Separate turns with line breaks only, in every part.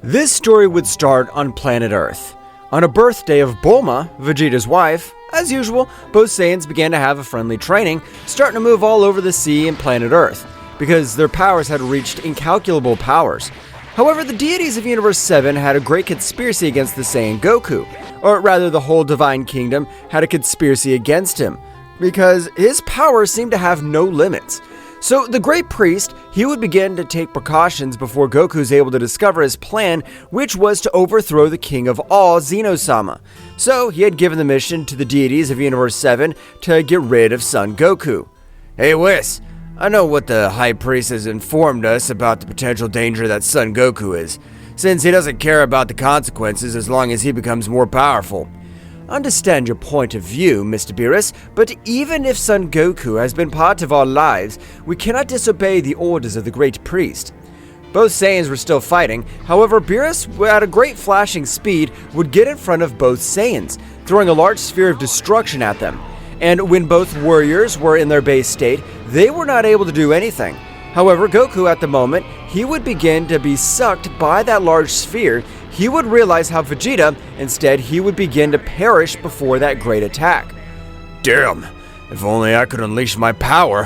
This story would start on planet Earth. On a birthday of Bulma, Vegeta's wife, as usual, both Saiyans began to have a friendly training, starting to move all over the sea and planet Earth, because their powers had reached incalculable powers. However, the deities of Universe 7 had a great conspiracy against the Saiyan Goku, or rather the whole Divine Kingdom had a conspiracy against him, because his powers seemed to have no limits. So the Great Priest, he would begin to take precautions before Goku's able to discover his plan, which was to overthrow the king of all, Zeno-sama. So he had given the mission to the deities of Universe 7 to get rid of Son Goku. Hey Whis, I know what the High Priest has informed us about the potential danger that Son Goku is, since he doesn't care about the consequences as long as he becomes more powerful. I understand your point of view, Mr. Beerus, but even if Son Goku has been part of our lives, we cannot disobey the orders of the Great Priest. Both Saiyans were still fighting, however Beerus, at a great flashing speed, would get in front of both Saiyans, throwing a large sphere of destruction at them. And when both warriors were in their base state, they were not able to do anything. However, Goku at the moment, he would begin to be sucked by that large sphere. He would realize how Vegeta, instead, he would begin to perish before that great attack. Damn, if only I could unleash my power.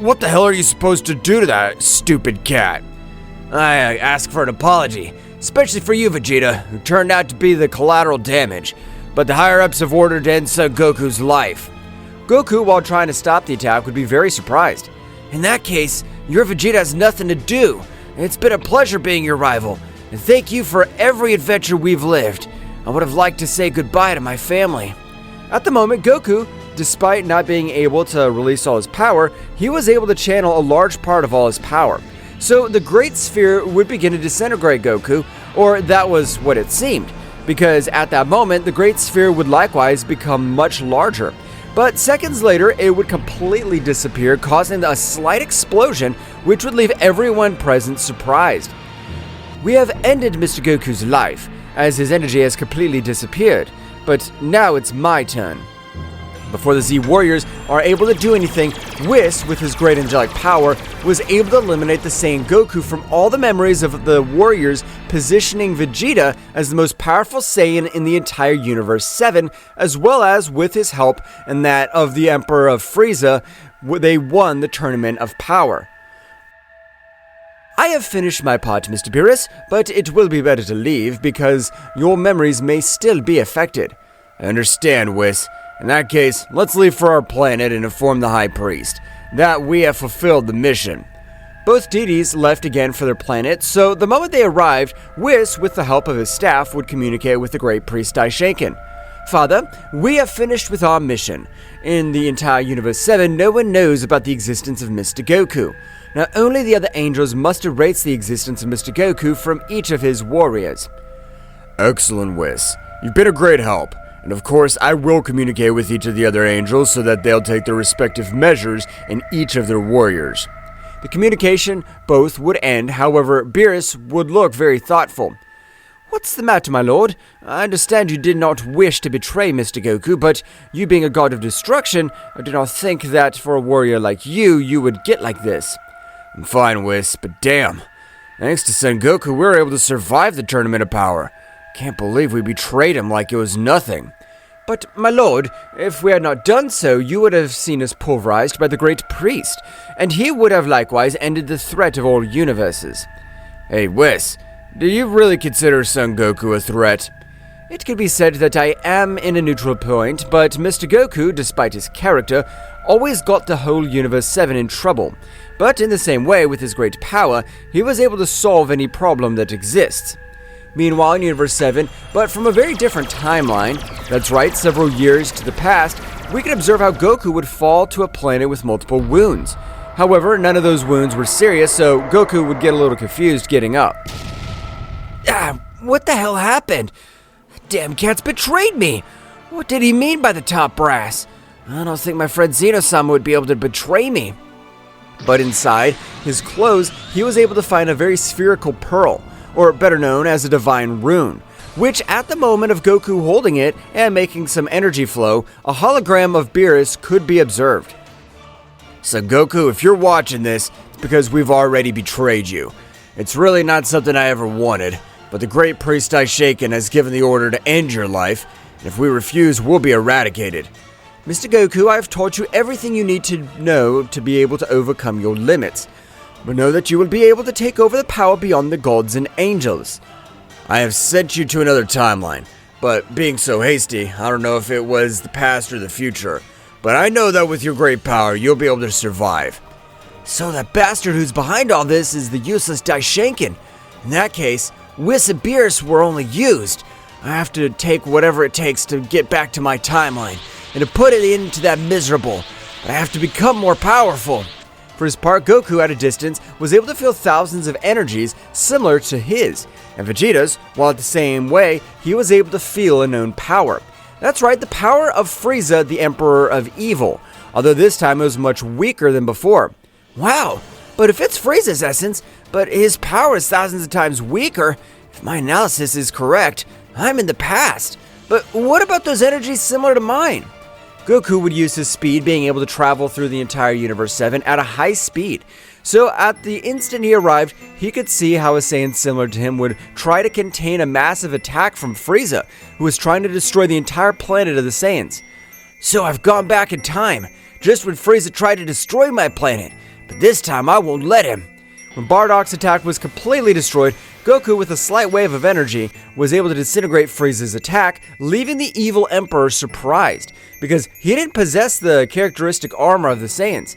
What the hell are you supposed to do to that stupid cat? I ask for an apology, especially for you, Vegeta, who turned out to be the collateral damage, but the higher-ups have ordered to end Son Goku's life. Goku, while trying to stop the attack, would be very surprised. In that case, your Vegeta has nothing to do. It's been a pleasure being your rival. And thank you for every adventure we've lived. I would have liked to say goodbye to my family. At the moment, Goku, despite not being able to release all his power, he was able to channel a large part of all his power. So the Great Sphere would begin to disintegrate Goku, or that was what it seemed, because at that moment, the Great Sphere would likewise become much larger. But seconds later, it would completely disappear, causing a slight explosion, which would leave everyone present surprised. We have ended Mr. Goku's life, as his energy has completely disappeared, but now it's my turn. Before the Z Warriors are able to do anything, Whis, with his great angelic power, was able to eliminate the Saiyan Goku from all the memories of the Warriors, positioning Vegeta as the most powerful Saiyan in the entire Universe 7, as well as, with his help and that of the Emperor of Frieza, they won the Tournament of Power. I have finished my part, Mr. Beerus, but it will be better to leave because your memories may still be affected. I understand, Whis. In that case, let's leave for our planet and inform the High Priest that we have fulfilled the mission. Both deities left again for their planet, so the moment they arrived, Whis, with the help of his staff, would communicate with the Great Priest Daishinkan. Father, we have finished with our mission. In the entire Universe 7, no one knows about the existence of Mr. Goku. Now, only the other angels must erase the existence of Mr. Goku from each of his warriors. Excellent, Whis. You've been a great help. And of course, I will communicate with each of the other angels so that they'll take their respective measures in each of their warriors. The communication both would end, however, Beerus would look very thoughtful. What's the matter, my lord? I understand you did not wish to betray Mr. Goku, but you being a god of destruction, I do not think that for a warrior like you would get like this. I'm fine, Whis, but damn. Thanks to Son Goku, we were able to survive the Tournament of Power. Can't believe we betrayed him like it was nothing. But, my lord, if we had not done so, you would have seen us pulverized by the Great Priest, and he would have likewise ended the threat of all universes. Hey, Whis, do you really consider Son Goku a threat? It could be said that I am in a neutral point, but Mr. Goku, despite his character, always got the whole Universe 7 in trouble. But in the same way, with his great power, he was able to solve any problem that exists. Meanwhile, in Universe 7, but from a very different timeline, that's right, several years to the past, we can observe how Goku would fall to a planet with multiple wounds. However, none of those wounds were serious, so Goku would get a little confused getting up. What the hell happened? Damn cat's betrayed me! What did he mean by the top brass? I don't think my friend Zeno-sama would be able to betray me. But inside his clothes, he was able to find a very spherical pearl, or better known as a divine rune, which at the moment of Goku holding it and making some energy flow, a hologram of Beerus could be observed. So Goku, if you're watching this, it's because we've already betrayed you. It's really not something I ever wanted. but the great priest Daishinkan has given the order to end your life, and if we refuse, we'll be eradicated. Mr. Goku, I have taught you everything you need to know to be able to overcome your limits, but know that you will be able to take over the power beyond the gods and angels. I have sent you to another timeline, but being so hasty, I don't know if it was the past or the future, but I know that with your great power, you'll be able to survive. So that bastard who's behind all this is the useless Daishinkan. In that case, Whis and Beerus were only used. I have to take whatever it takes to get back to my timeline, and to put it into that miserable. I have to become more powerful. For his part, Goku at a distance was able to feel thousands of energies similar to his, and Vegeta's, while at the same way, he was able to feel a known power. That's right, the power of Frieza, the Emperor of Evil, although this time it was much weaker than before. Wow, but if it's Frieza's essence, but his power is thousands of times weaker, if my analysis is correct, I'm in the past. But what about those energies similar to mine? Goku would use his speed, being able to travel through the entire Universe 7 at a high speed. So at the instant he arrived, he could see how a Saiyan similar to him would try to contain a massive attack from Frieza, who was trying to destroy the entire planet of the Saiyans. So I've gone back in time, just when Frieza tried to destroy my planet, but this time I won't let him. When Bardock's attack was completely destroyed, Goku, with a slight wave of energy, was able to disintegrate Frieza's attack, leaving the evil Emperor surprised, because he didn't possess the characteristic armor of the Saiyans.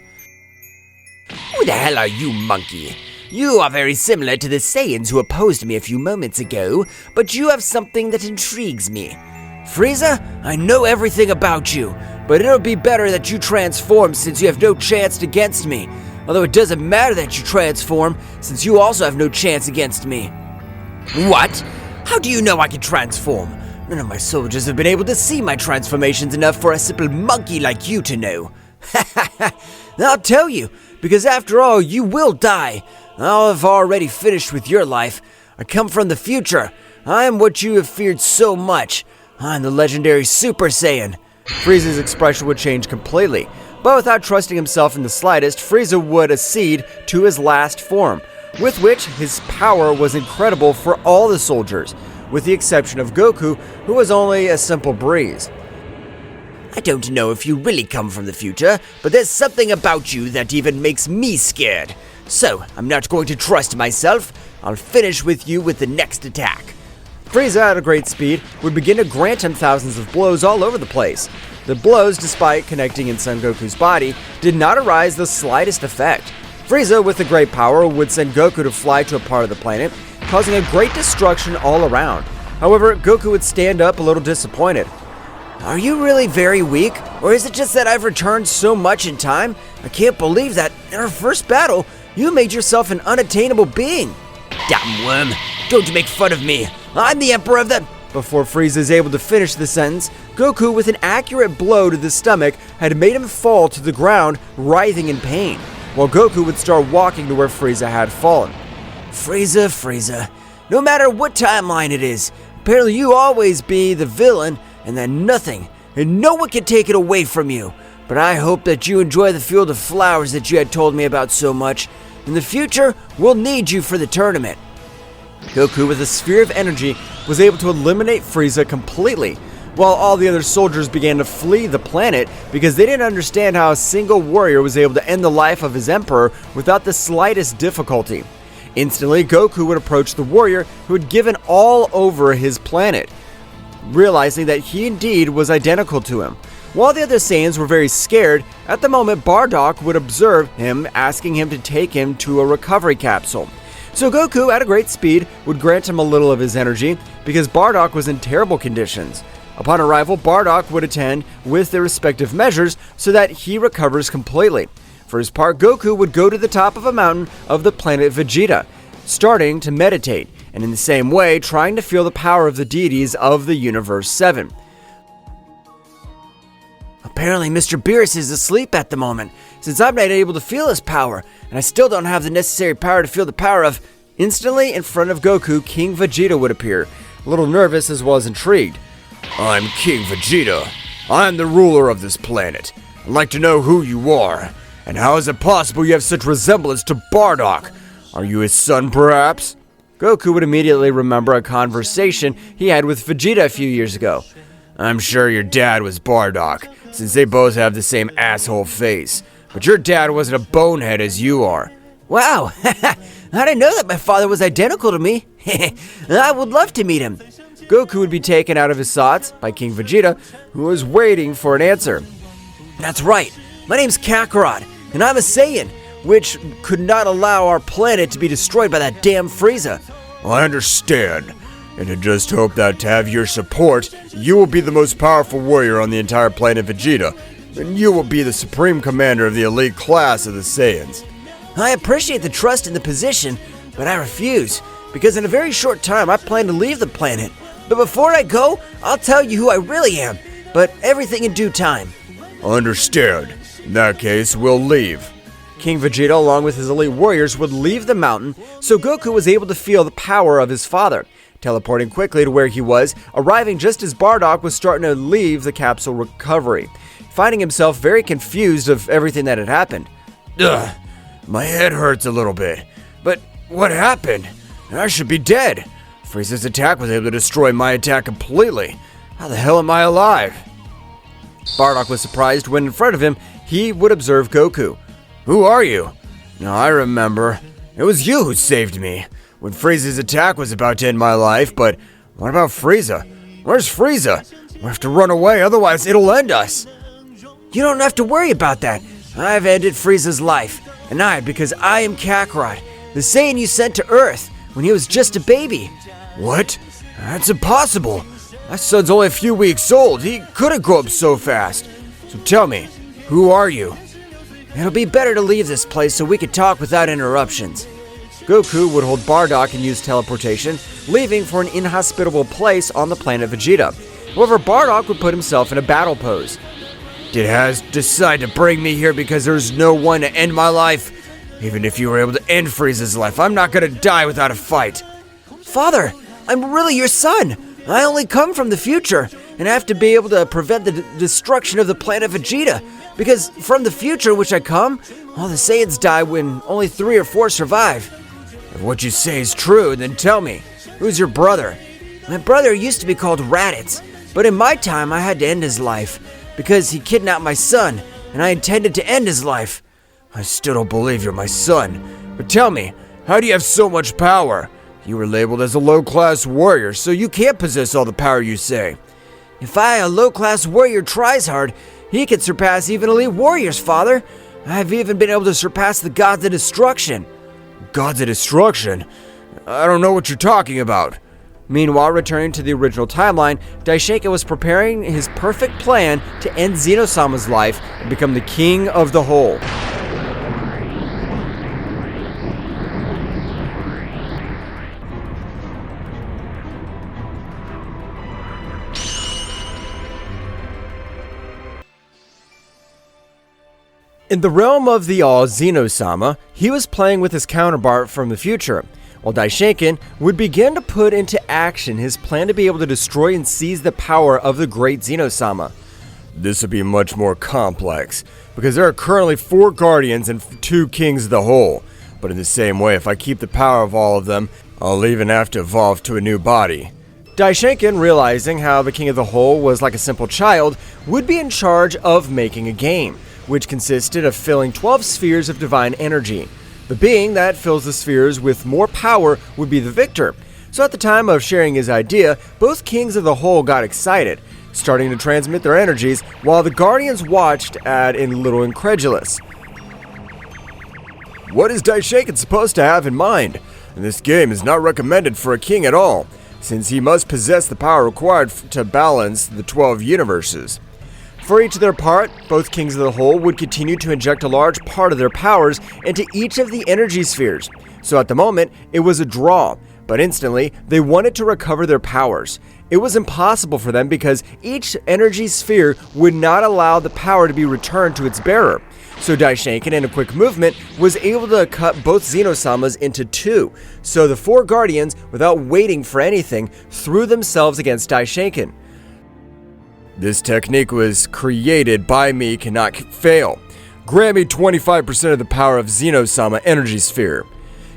Who the hell are you, monkey? You are very similar to the Saiyans who opposed me a few moments ago, but you have something that intrigues me.
Frieza, I know everything about you, but it'll be better that you transform since you have no chance against me. Although it doesn't matter that you transform, since you also have no chance against me.
What? How do you know I can transform?
None of my soldiers have been able to see my transformations enough for a simple monkey like you to know. I'll tell you, because after all, you will die. I'll have already finished with your life. I come from the future. I am what you have feared so much. I'm the legendary Super Saiyan. Frieza's expression would change completely. But without trusting himself in the slightest, Frieza would accede to his last form, with which his power was incredible for all the soldiers, with the exception of Goku, who was only a simple breeze.
I don't know if you really come from the future, but there's something about you that even makes me scared. So, I'm not going to trust myself. I'll finish with you with the next attack.
Frieza, at a great speed, would begin to grant him thousands of blows all over the place. The blows, despite connecting in Son Goku's body, did not arise the slightest effect. Frieza, with a great power, would send Goku to fly to a part of the planet, causing a great destruction all around. However, Goku would stand up a little disappointed. Are you really very weak, or is it just that I've returned so much in time? I can't believe that, in our first battle, you made yourself an unattainable being.
Damn worm, don't make fun of me. I'm the Emperor of the...
Before Frieza is able to finish the sentence, Goku, with an accurate blow to the stomach, had made him fall to the ground, writhing in pain, while Goku would start walking to where Frieza had fallen. Frieza, no matter what timeline it is, apparently you always be the villain, and that nothing and no one can take it away from you. But I hope that you enjoy the field of flowers that you had told me about so much. In the future, we'll need you for the tournament. Goku, with a sphere of energy, was able to eliminate Frieza completely, while all the other soldiers began to flee the planet because they didn't understand how a single warrior was able to end the life of his emperor without the slightest difficulty. Instantly, Goku would approach the warrior who had given all over his planet, realizing that he indeed was identical to him. While the other Saiyans were very scared, at the moment Bardock would observe him, asking him to take him to a recovery capsule. So Goku, at a great speed, would grant him a little of his energy, because Bardock was in terrible conditions. Upon arrival, Bardock would attend with their respective measures so that he recovers completely. For his part, Goku would go to the top of a mountain of the planet Vegeta, starting to meditate, and in the same way, trying to feel the power of the deities of the Universe 7. Apparently, Mr. Beerus is asleep at the moment, since I'm not able to feel his power, and I still don't have the necessary power to feel the power of... Instantly, in front of Goku, King Vegeta would appear, a little nervous as well as intrigued.
I'm King Vegeta. I'm the ruler of this planet. I'd like to know who you are, and how is it possible you have such resemblance to Bardock? Are you his son, perhaps?
Goku would immediately remember a conversation he had with Vegeta a few years ago.
I'm sure your dad was Bardock, since they both have the same asshole face. But your dad wasn't a bonehead as you are.
Wow, I didn't know that my father was identical to me. I would love to meet him.
Goku would be taken out of his thoughts by King Vegeta, who was waiting for an answer.
That's right, my name's Kakarot, and I'm a Saiyan, which could not allow our planet to be destroyed by that damn Frieza.
I understand, and I just hope that to have your support, you will be the most powerful warrior on the entire planet Vegeta, and you will be the supreme commander of the elite class of the Saiyans.
I appreciate the trust in the position, but I refuse, because in a very short time I plan to leave the planet. But before I go, I'll tell you who I really am, but everything in due time.
Understood. In that case, we'll leave.
King Vegeta, along with his elite warriors, would leave the mountain, so Goku was able to feel the power of his father, teleporting quickly to where he was, arriving just as Bardock was starting to leave the capsule recovery, finding himself very confused of everything that had happened.
Ugh, my head hurts a little bit. But what happened? I should be dead. Frieza's attack was able to destroy my attack completely. How the hell am I alive?
Bardock was surprised when in front of him, he would observe Goku.
Who are you? Now I remember. It was you who saved me when Frieza's attack was about to end my life, but what about Frieza? Where's Frieza? We have to run away, otherwise it'll end us.
You don't have to worry about that. I've ended Frieza's life, and because I am Kakarot, the Saiyan you sent to Earth when he was just a baby.
What? That's impossible. My son's only a few weeks old. He couldn't grow up so fast. So tell me, who are you?
It'll be better to leave this place so we can talk without interruptions.
Goku would hold Bardock and use teleportation, leaving for an inhospitable place on the planet Vegeta. However, Bardock would put himself in a battle pose.
Did Has decide to bring me here because there's no one to end my life? Even if you were able to end Frieza's life, I'm not gonna die without a fight.
Father, I'm really your son. I only come from the future, and I have to be able to prevent the destruction of the planet Vegeta. Because from the future which I come, all the Saiyans die when only 3 or 4 survive.
If what you say is true, then tell me, who's your brother?
My brother used to be called Raditz, but in my time I had to end his life, because he kidnapped my son, and I intended to end his life.
I still don't believe you're my son, but tell me, how do you have so much power? You were labeled as a low-class warrior, so you can't possess all the power you say.
If a low-class warrior tries hard, he can surpass even elite warriors, Father. I've even been able to surpass the gods of destruction.
Gods of destruction? I don't know what you're talking about.
Meanwhile, returning to the original timeline, Daishinkan was preparing his perfect plan to end Zeno-sama's life and become the king of the whole. In the realm of the All Zeno-sama, he was playing with his counterpart from the future, while Daishinkan would begin to put into action his plan to be able to destroy and seize the power of the great Zeno-sama.
This would be much more complex, because there are currently 4 guardians and 2 kings of the whole, but in the same way, if I keep the power of all of them, I'll even have to evolve to a new body.
Daishinkan, realizing how the king of the whole was like a simple child, would be in charge of making a game, which consisted of filling 12 spheres of divine energy. The being that fills the spheres with more power would be the victor. So at the time of sharing his idea, both kings of the whole got excited, starting to transmit their energies, while the guardians watched a little incredulous.
What is Daishinkan supposed to have in mind? And this game is not recommended for a king at all, since he must possess the power required to balance the 12 universes. For each of their part, both kings of the whole would continue to inject a large part of their powers into each of the energy spheres. So at the moment, it was a draw, but instantly, they wanted to recover their powers. It was impossible for them because each energy sphere would not allow the power to be returned to its bearer. So Daishinkan, in a quick movement, was able to cut both Zeno-samas into 2. So the 4 guardians, without waiting for anything, threw themselves against Daishinkan. This technique was created by me, cannot fail. Grant me 25% of the power of Zeno-sama energy sphere.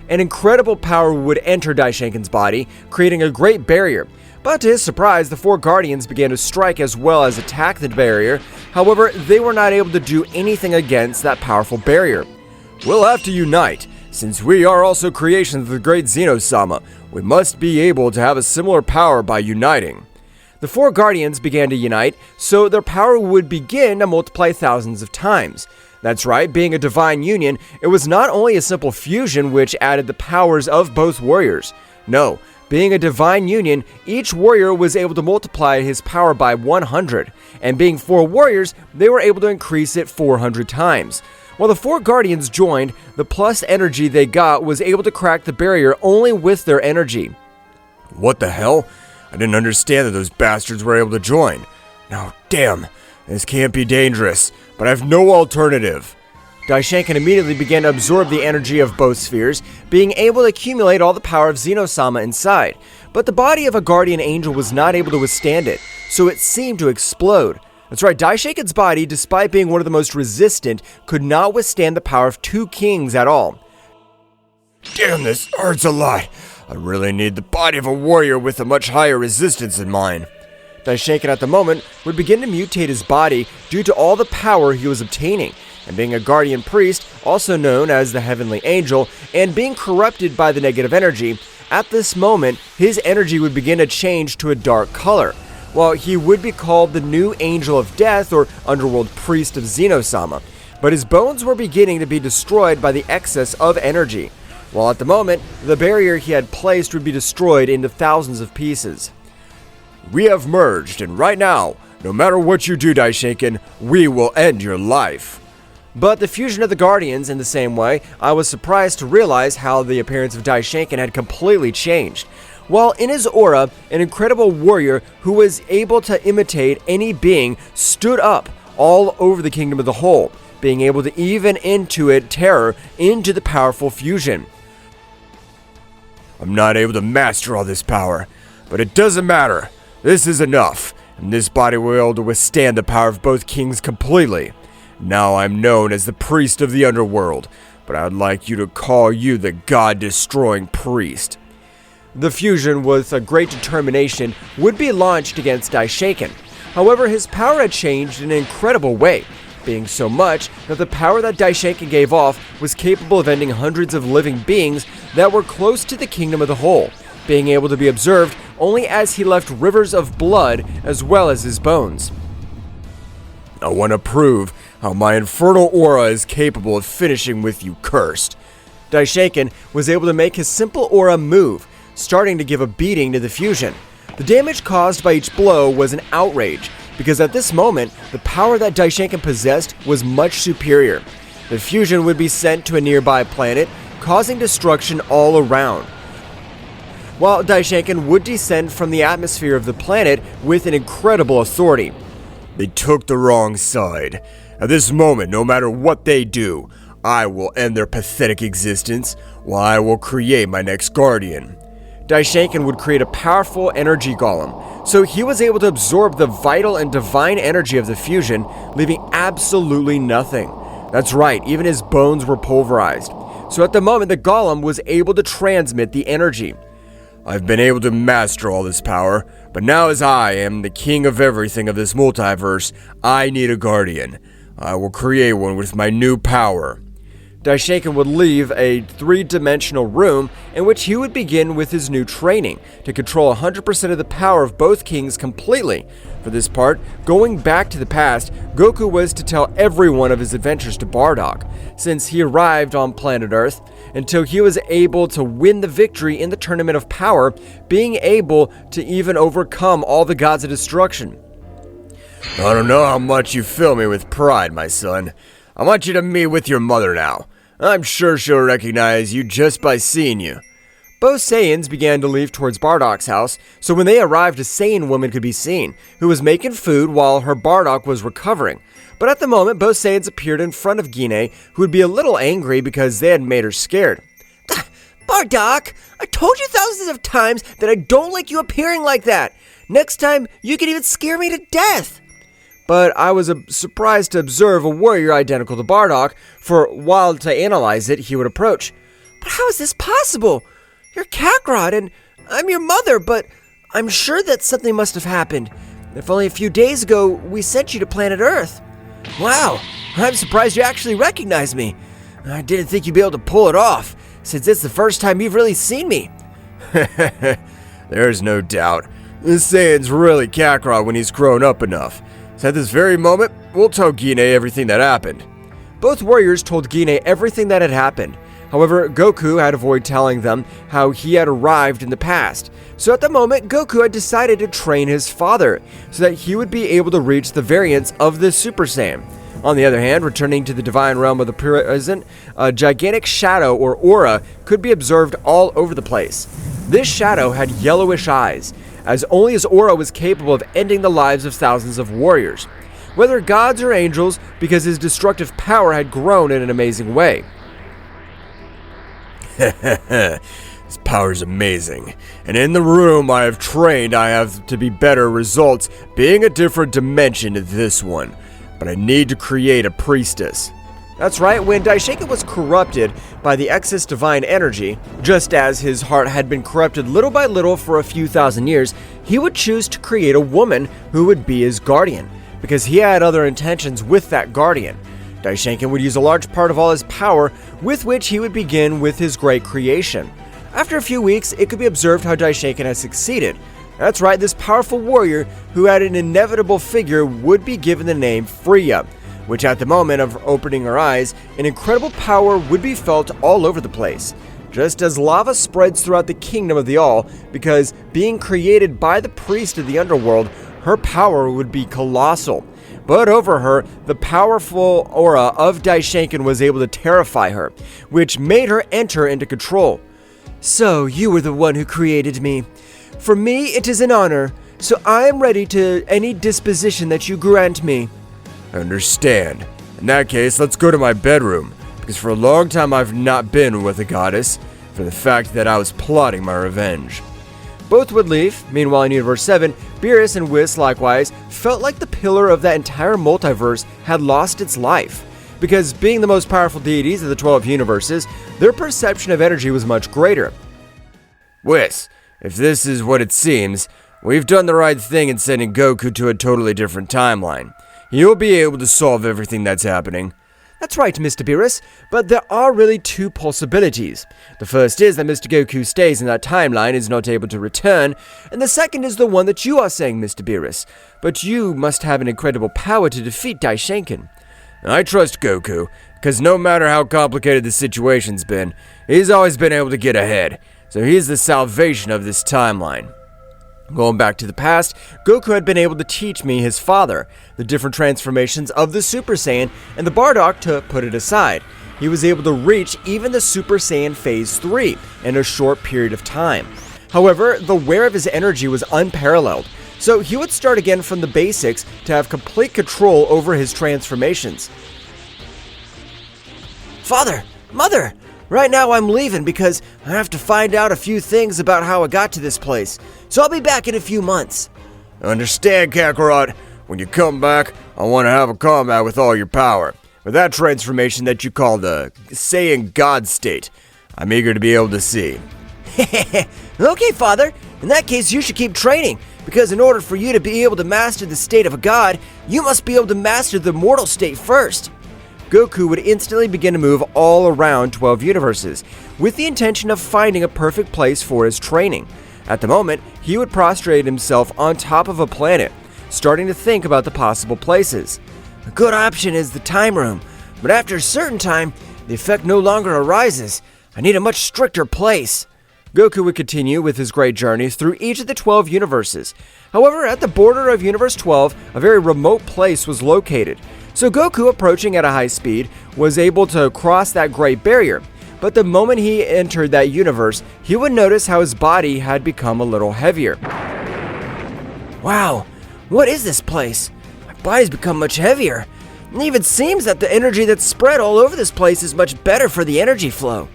An incredible power would enter Daishinkan's body, creating a great barrier. But to his surprise, the four guardians began to strike as well as attack the barrier. However, they were not able to do anything against that powerful barrier.
We'll have to unite. Since we are also creations of the great Zeno-sama, we must be able to have a similar power by uniting.
The four guardians began to unite, so their power would begin to multiply thousands of times. That's right, being a divine union, it was not only a simple fusion which added the powers of both warriors. No, being a divine union, each warrior was able to multiply his power by 100, and being four warriors, they were able to increase it 400 times. While the four guardians joined, the plus energy they got was able to crack the barrier only with their energy.
What the hell? I didn't understand that those bastards were able to join. Now, damn, this can't be dangerous, but I have no alternative.
Daishinkan immediately began to absorb the energy of both spheres, being able to accumulate all the power of Zeno-sama inside. But the body of a guardian angel was not able to withstand it, so it seemed to explode. That's right, Daishinkan's body, despite being one of the most resistant, could not withstand the power of two kings at all.
Damn, this hurts a lot. I really need the body of a warrior with a much higher resistance than mine.
Daishinkan at the moment would begin to mutate his body due to all the power he was obtaining, and being a guardian priest, also known as the heavenly angel, and being corrupted by the negative energy, at this moment his energy would begin to change to a dark color. While he would be called the new angel of death or underworld priest of Zeno-sama, but his bones were beginning to be destroyed by the excess of energy, while at the moment the barrier he had placed would be destroyed into thousands of pieces.
We have merged, and right now, no matter what you do, Daishinkan, we will end your life.
But the fusion of the Guardians in the same way, I was surprised to realize how the appearance of Daishinkan had completely changed. While in his aura, an incredible warrior who was able to imitate any being stood up all over the kingdom of the whole, being able to even intuit terror into the powerful fusion.
I'm not able to master all this power, but it doesn't matter. This is enough, and this body will be able to withstand the power of both kings completely. Now I'm known as the priest of the underworld, but I'd like you to call you the god-destroying priest.
The fusion, with a great determination, would be launched against Daishinkan. However, his power had changed in an incredible way, being so much that the power that Daishinkan gave off was capable of ending hundreds of living beings that were close to the kingdom of the whole, being able to be observed only as he left rivers of blood as well as his bones.
I want to prove how my infernal aura is capable of finishing with you, cursed.
Daishinkan was able to make his simple aura move, starting to give a beating to the fusion. The damage caused by each blow was an outrage, because at this moment, the power that Daishinkan possessed was much superior. The fusion would be sent to a nearby planet, causing destruction all around. While Daishinkan would descend from the atmosphere of the planet with an incredible authority.
They took the wrong side. At this moment, no matter what they do, I will end their pathetic existence, while I will create my next guardian.
Daishinkan would create a powerful energy golem, so he was able to absorb the vital and divine energy of the fusion, leaving absolutely nothing. That's right, even his bones were pulverized. So at the moment, the golem was able to transmit the energy.
I've been able to master all this power, but now as I am the king of everything of this multiverse, I need a guardian. I will create one with my new power.
Daishinkan would leave a three-dimensional room in which he would begin with his new training to control 100% of the power of both kings completely. For this part, going back to the past, Goku was to tell everyone of his adventures to Bardock, since he arrived on planet Earth, until he was able to win the victory in the Tournament of Power, being able to even overcome all the gods of destruction.
I don't know how much you fill me with pride, my son. I want you to meet with your mother now. I'm sure she'll recognize you just by seeing you.
Both Saiyans began to leave towards Bardock's house, so when they arrived, a Saiyan woman could be seen, who was making food while her Bardock was recovering. But at the moment, both Saiyans appeared in front of Gine, who would be a little angry because they had made her scared.
Bardock, I told you thousands of times that I don't like you appearing like that. Next time, you can even scare me to death.
But I was surprised to observe a warrior identical to Bardock, for while to analyze it, he would approach.
But how is this possible? You're Kakarot and I'm your mother, but I'm sure that something must have happened. If only a few days ago, we sent you to planet Earth. Wow, I'm surprised you actually recognized me. I didn't think you'd be able to pull it off, since it's the first time you've really seen me.
There's no doubt. This Saiyan's really Kakarot when he's grown up enough. So at this very moment, we'll tell Gine everything that happened.
Both warriors told Gine everything that had happened. However, Goku had avoided telling them how he had arrived in the past. So at the moment, Goku had decided to train his father so that he would be able to reach the variants of the Super Saiyan. On the other hand, returning to the divine realm of the present, a gigantic shadow or aura could be observed all over the place. This shadow had yellowish eyes, as only his aura was capable of ending the lives of thousands of warriors, whether gods or angels, because his destructive power had grown in an amazing way.
His power's amazing, and in the room I have trained I have to be better results, being a different dimension to this one. But I need to create a priestess.
That's right, when Daishinkan was corrupted by the excess divine energy, just as his heart had been corrupted little by little for a few thousand years, he would choose to create a woman who would be his guardian, because he had other intentions with that guardian. Daishinkan would use a large part of all his power, with which he would begin with his great creation. After a few weeks, it could be observed how Daishinkan had succeeded. That's right, this powerful warrior who had an inevitable figure would be given the name Fria, which at the moment of opening her eyes, an incredible power would be felt all over the place. Just as lava spreads throughout the kingdom of the All, because being created by the priest of the underworld, her power would be colossal. But over her, the powerful aura of Daishinkan was able to terrify her, which made her enter into control. So, you were the one who created me. For me, it is an honor, so I am ready to any disposition that you grant me.
Understand. In that case, let's go to my bedroom, because for a long time I've not been with a goddess, for the fact that I was plotting my revenge.
Both would leave. Meanwhile, in Universe 7, Beerus and Whis likewise felt like the pillar of that entire multiverse had lost its life. Because being the most powerful deities of the 12 universes, their perception of energy was much greater.
Whis, if this is what it seems, we've done the right thing in sending Goku to a totally different timeline. You'll be able to solve everything that's happening.
That's right, Mr. Beerus, but there are really two possibilities. The first is that Mr. Goku stays in that timeline, is not able to return, and the second is the one that you are saying, Mr. Beerus. But you must have an incredible power to defeat Daishinkan.
I trust Goku, because no matter how complicated the situation's been, he's always been able to get ahead, so he's the salvation of this timeline.
Going back to the past, Goku had been able to teach me, his father, the different transformations of the Super Saiyan, and the Bardock to put it aside. He was able to reach even the Super Saiyan Phase 3 in a short period of time. However, the wear of his energy was unparalleled, so he would start again from the basics to have complete control over his transformations.
Father! Mother! Right now I'm leaving because I have to find out a few things about how I got to this place, so I'll be back in a few months.
Understand, Kakarot? When you come back, I want to have a combat with all your power. With that transformation that you call the Saiyan God state, I'm eager to be able to see.
Okay, Father. In that case, you should keep training, because in order for you to be able to master the state of a god, you must be able to master the mortal state first.
Goku would instantly begin to move all around 12 universes, with the intention of finding a perfect place for his training. At the moment, he would prostrate himself on top of a planet, starting to think about the possible places.
A good option is the time room, but after a certain time, the effect no longer arises. I need a much stricter place.
Goku would continue with his great journeys through each of the 12 universes. However, at the border of Universe 12, a very remote place was located. So Goku, approaching at a high speed, was able to cross that great barrier. But the moment he entered that universe, he would notice how his body had become a little heavier.
Wow, what is this place? My body's become much heavier. It even seems that the energy that's spread all over this place is much better for the energy flow.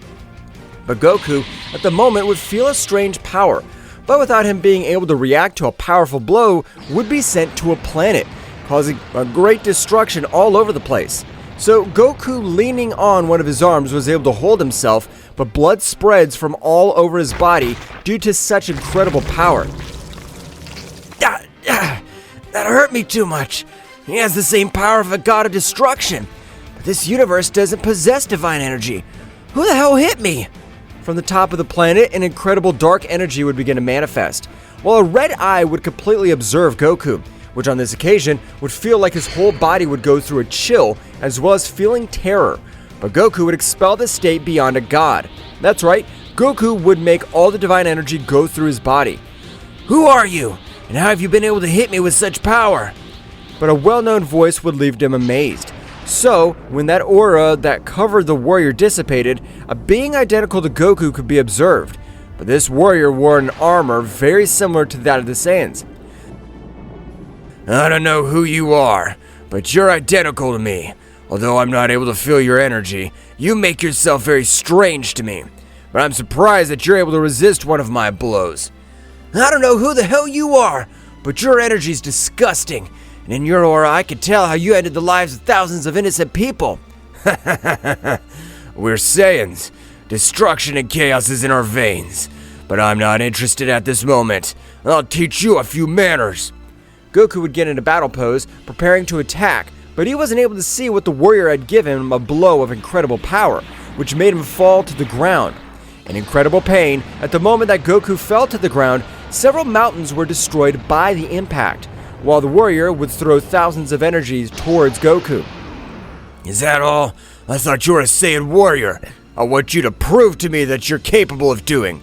But Goku, at the moment, would feel a strange power, but without him being able to react to a powerful blow, would be sent to a planet, causing a great destruction all over the place. So Goku, leaning on one of his arms, was able to hold himself, but blood spreads from all over his body due to such incredible power.
That hurt me too much. He has the same power of a god of destruction. But this universe doesn't possess divine energy. Who the hell hit me?
From the top of the planet, an incredible dark energy would begin to manifest, while a red eye would completely observe Goku, which on this occasion would feel like his whole body would go through a chill, as well as feeling terror. But Goku would expel this state beyond a god. That's right, Goku would make all the divine energy go through his body.
Who are you? And how have you been able to hit me with such power?
But a well-known voice would leave him amazed. So, when that aura that covered the warrior dissipated, a being identical to Goku could be observed. But this warrior wore an armor very similar to that of the Saiyans.
I don't know who you are, but you're identical to me. Although I'm not able to feel your energy, you make yourself very strange to me. But I'm surprised that you're able to resist one of my blows.
I don't know who the hell you are, but your energy's disgusting. And in your aura, I could tell how you ended the lives of thousands of innocent people.
We're Saiyans. Destruction and chaos is in our veins. But I'm not interested at this moment. I'll teach you a few manners.
Goku would get into battle pose, preparing to attack, but he wasn't able to see what the warrior had given him a blow of incredible power, which made him fall to the ground. In incredible pain, at the moment that Goku fell to the ground, several mountains were destroyed by the impact, while the warrior would throw thousands of energies towards Goku.
Is that all? I thought you were a Saiyan warrior. I want you to prove to me that you're capable of doing.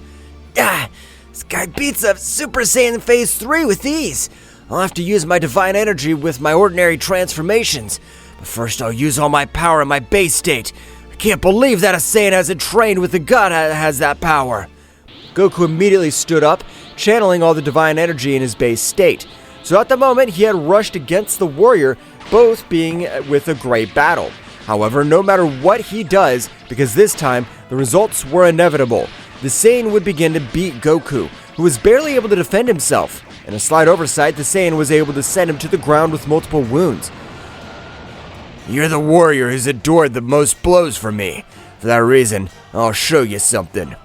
This guy beats up Super Saiyan Phase 3 with ease. I'll have to use my divine energy with my ordinary transformations. But first I'll use all my power in my base state. I can't believe that a Saiyan hasn't trained with a god that has that power.
Goku immediately stood up, channeling all the divine energy in his base state. So at the moment, he had rushed against the warrior, both being with a great battle. However, no matter what he does, because this time, the results were inevitable. The Saiyan would begin to beat Goku, who was barely able to defend himself. In a slight oversight, the Saiyan was able to send him to the ground with multiple wounds.
You're the warrior who's endured the most blows from me. For that reason, I'll show you something.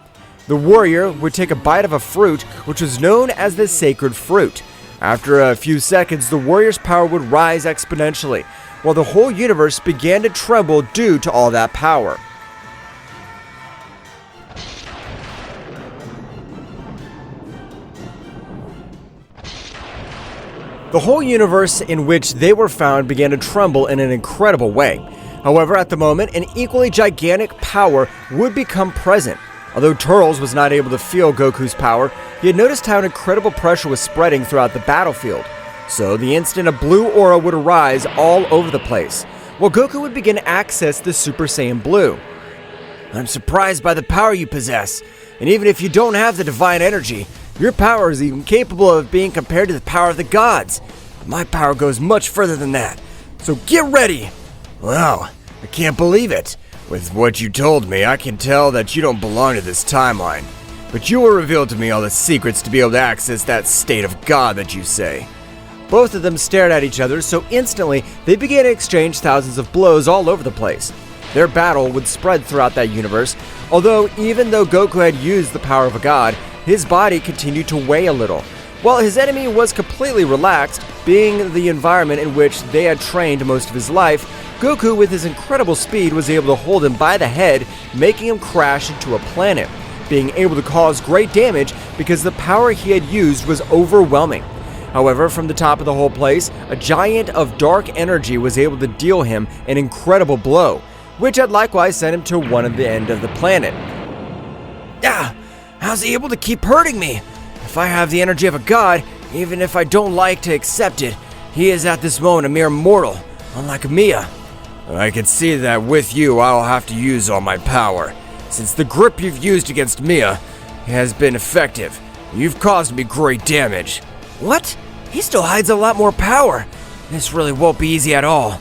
The warrior would take a bite of a fruit, which was known as the sacred fruit. After a few seconds, the warrior's power would rise exponentially, while the whole universe began to tremble due to all that power. The whole universe in which they were found began to tremble in an incredible way. However, at the moment, an equally gigantic power would become present. Although Turles was not able to feel Goku's power, he had noticed how an incredible pressure was spreading throughout the battlefield. So, the instant a blue aura would arise all over the place, while Goku would begin to access the Super Saiyan Blue.
I'm surprised by the power you possess, and even if you don't have the divine energy, your power is even capable of being compared to the power of the gods. But my power goes much further than that, so get ready!
Wow, I can't believe it. With what you told me, I can tell that you don't belong to this timeline. But you will reveal to me all the secrets to be able to access that state of God that you say.
Both of them stared at each other, so instantly they began to exchange thousands of blows all over the place. Their battle would spread throughout that universe, although even though Goku had used the power of a god, his body continued to weigh a little, while his enemy was completely relaxed, being the environment in which they had trained most of his life. Goku, with his incredible speed, was able to hold him by the head, making him crash into a planet, being able to cause great damage because the power he had used was overwhelming. However, from the top of the whole place, a giant of dark energy was able to deal him an incredible blow, which had likewise sent him to one of the end of the planet.
How's he able to keep hurting me? If I have the energy of a god, even if I don't like to accept it, he is at this moment a mere mortal, unlike Mia.
I can see that with you, I'll have to use all my power. Since the grip you've used against Mia has been effective, you've caused me great damage.
What? He still hides a lot more power. This really won't be easy at all.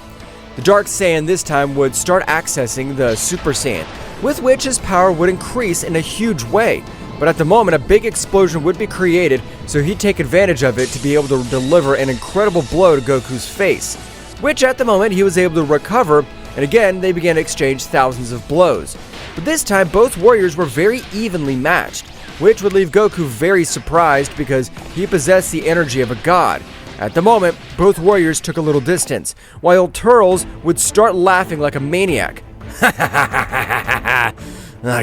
The Dark Saiyan this time would start accessing the Super Saiyan, with which his power would increase in a huge way. But at the moment, a big explosion would be created, so he'd take advantage of it to be able to deliver an incredible blow to Goku's face, which at the moment he was able to recover, and again they began to exchange thousands of blows. but this time both warriors were very evenly matched, which would leave Goku very surprised because he possessed the energy of a god. At the moment, both warriors took a little distance, while Turles would start laughing like a maniac.
I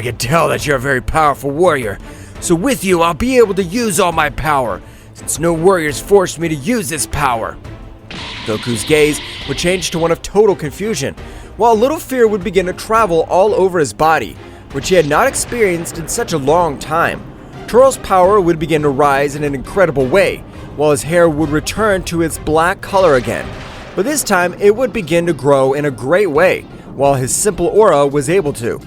can tell that you're a very powerful warrior, so with you I'll be able to use all my power, since no warriors forced me to use this power.
Goku's gaze would change to one of total confusion, while a little fear would begin to travel all over his body, which he had not experienced in such a long time. Turles' power would begin to rise in an incredible way, while his hair would return to its black color again. But this time, it would begin to grow in a great way, while his simple aura was able to.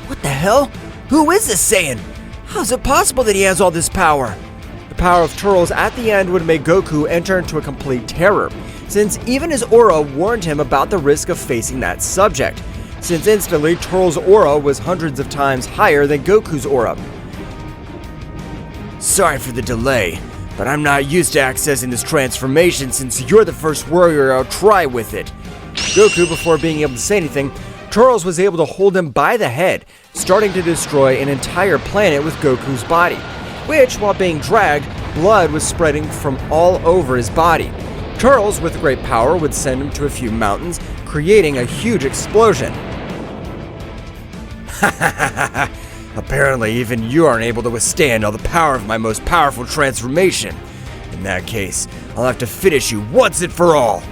What the hell? Who is this Saiyan? How is it possible that he has all this power?
The power of Turles at the end would make Goku enter into a complete terror, since even his aura warned him about the risk of facing that subject, since instantly Turles' aura was hundreds of times higher than Goku's aura.
Sorry for the delay, but I'm not used to accessing this transformation since you're the first warrior I'll try with it.
Goku, before being able to say anything, Turles was able to hold him by the head, starting to destroy an entire planet with Goku's body, which, while being dragged, blood was spreading from all over his body. Turles, with great power, would send him to a few mountains, creating a huge explosion.
Apparently, even you aren't able to withstand all the power of my most powerful transformation. In that case, I'll have to finish you once and for all.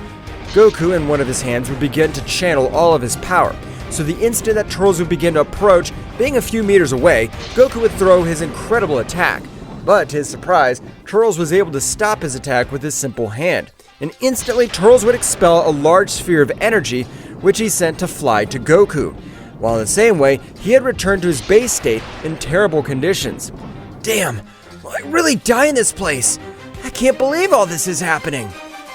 Goku, in one of his hands, would begin to channel all of his power. So the instant that Turles would begin to approach, being a few meters away, Goku would throw his incredible attack. But to his surprise, Turles was able to stop his attack with his simple hand. And instantly, Turles would expel a large sphere of energy, which he sent to fly to Goku. While in the same way, he had returned to his base state in terrible conditions.
Damn, will I really die in this place? I can't believe all this is happening.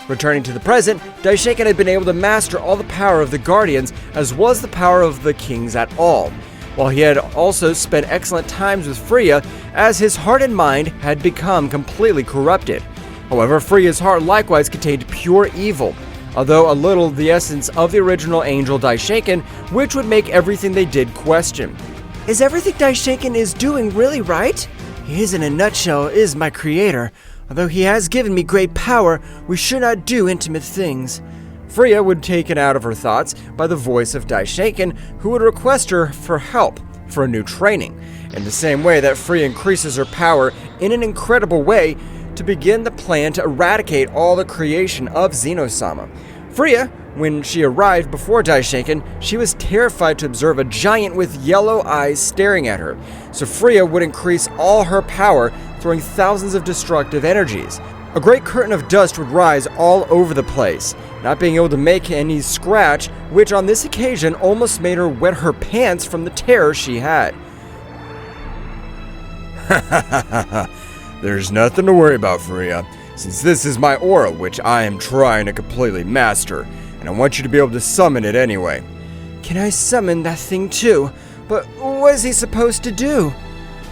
Returning to the present, Daishinkan had been able to master all the power of the Guardians as well as the power of the Kings at all, while he had also spent excellent times with Fria as his heart and mind had become completely corrupted. However, Fria's heart likewise contained pure evil, although a little the essence of the original angel Daishinkan, which would make everything they did question.
Is everything Daishinkan is doing really right? He is, in a nutshell, is my creator. Although he has given me great power, we should not do intimate things.
Fria would be taken out of her thoughts by the voice of Daishinkan, who would request her for help for a new training, in the same way that Fria increases her power in an incredible way to begin the plan to eradicate all the creation of Zeno-sama. Fria, when she arrived before Daishinkan, she was terrified to observe a giant with yellow eyes staring at her, so Fria would increase all her power, throwing thousands of destructive energies. A great curtain of dust would rise all over the place, not being able to make any scratch, which on this occasion almost made her wet her pants from the terror she had.
There's nothing to worry about, Fria, since this is my aura, which I am trying to completely master, and I want you to be able to summon it anyway.
Can I summon that thing too? But what is he supposed to do?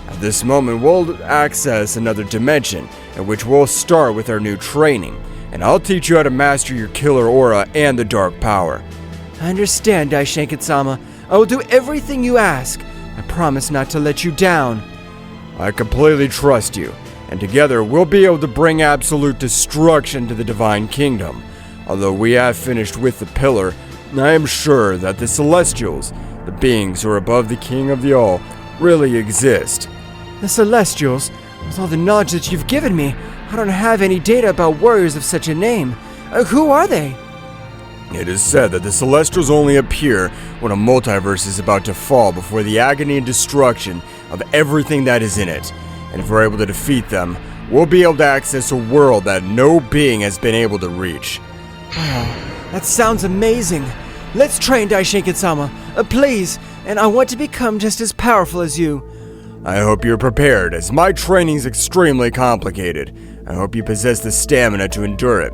At this moment, we'll access another dimension, in which we'll start with our new training, and I'll teach you how to master your killer aura and the dark power.
I understand, Daishinkan-sama. I will do everything you ask. I promise not to let you down.
I completely trust you, and together we'll be able to bring absolute destruction to the Divine Kingdom. Although we have finished with the pillar, I am sure that the Celestials, the beings who are above the King of the All, really exist.
The Celestials? With all the knowledge that you've given me, I don't have any data about warriors of such a name. Who are they?
It is said that the Celestials only appear when a multiverse is about to fall before the agony and destruction of everything that is in it. And if we're able to defeat them, we'll be able to access a world that no being has been able to reach.
Wow, that sounds amazing. Let's train, Daishinkan-sama, please, and I want to become just as powerful as you.
I hope you're prepared, as my training's extremely complicated. I hope you possess the stamina to endure it.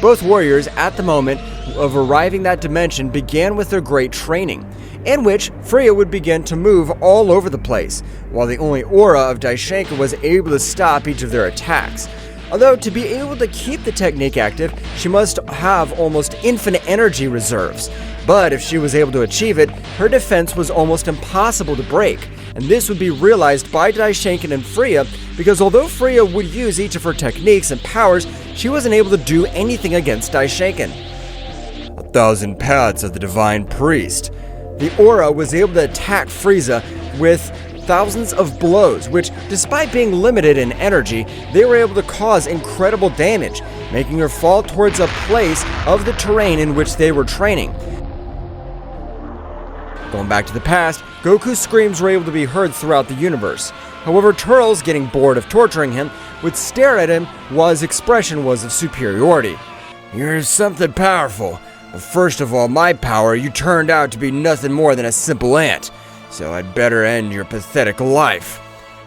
Both warriors, at the moment of arriving that dimension, began with their great training, in which Fria would begin to move all over the place, while the only aura of Daishinkan was able to stop each of their attacks. Although to be able to keep the technique active, she must have almost infinite energy reserves. But if she was able to achieve it, her defense was almost impossible to break. And this would be realized by Daishinkan and Fria, because although Fria would use each of her techniques and powers, she wasn't able to do anything against Daishinkan.
1,000 paths of the Divine Priest.
The aura was able to attack Frieza with thousands of blows, which, despite being limited in energy, they were able to cause incredible damage, making her fall towards a place of the terrain in which they were training. Going back to the past, Goku's screams were able to be heard throughout the universe. However, Turles, getting bored of torturing him, would stare at him while his expression was of superiority.
You're something powerful. But first of all, my power, you turned out to be nothing more than a simple ant. So I'd better end your pathetic life.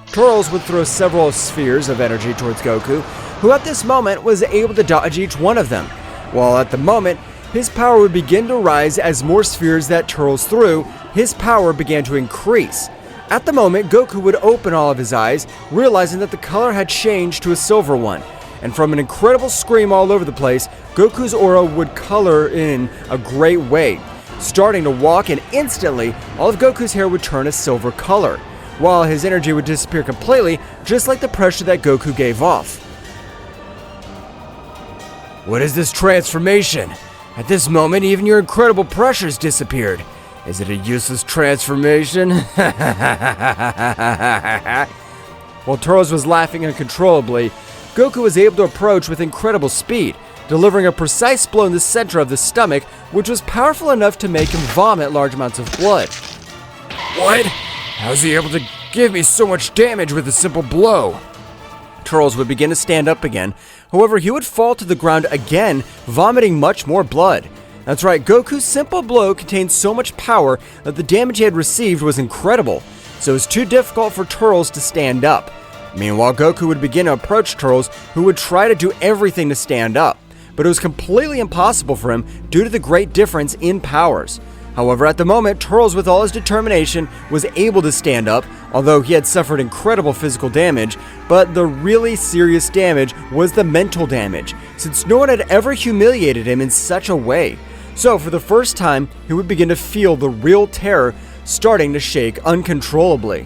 Turles would throw several spheres of energy towards Goku, who at this moment was able to dodge each one of them, while at the moment, his power would begin to rise as more spheres that Turles threw, his power began to increase. At the moment, Goku would open all of his eyes, realizing that the color had changed to a silver one. And from an incredible scream all over the place, Goku's aura would color in a great way, starting to walk, and instantly, all of Goku's hair would turn a silver color, while his energy would disappear completely, just like the pressure that Goku gave off.
What is this transformation? At this moment, even your incredible pressures disappeared. Is it a useless transformation?
While Turles was laughing uncontrollably, Goku was able to approach with incredible speed, delivering a precise blow in the center of the stomach, which was powerful enough to make him vomit large amounts of blood.
What? How's he able to give me so much damage with a simple blow?
Turles would begin to stand up again, however he would fall to the ground again, vomiting much more blood. That's right, Goku's simple blow contained so much power that the damage he had received was incredible, so it was too difficult for Turles to stand up. Meanwhile, Goku would begin to approach Turles, who would try to do everything to stand up, but it was completely impossible for him due to the great difference in powers. However, at the moment, Turles, with all his determination, was able to stand up, although he had suffered incredible physical damage, but the really serious damage was the mental damage, since no one had ever humiliated him in such a way. So, for the first time, he would begin to feel the real terror starting to shake uncontrollably.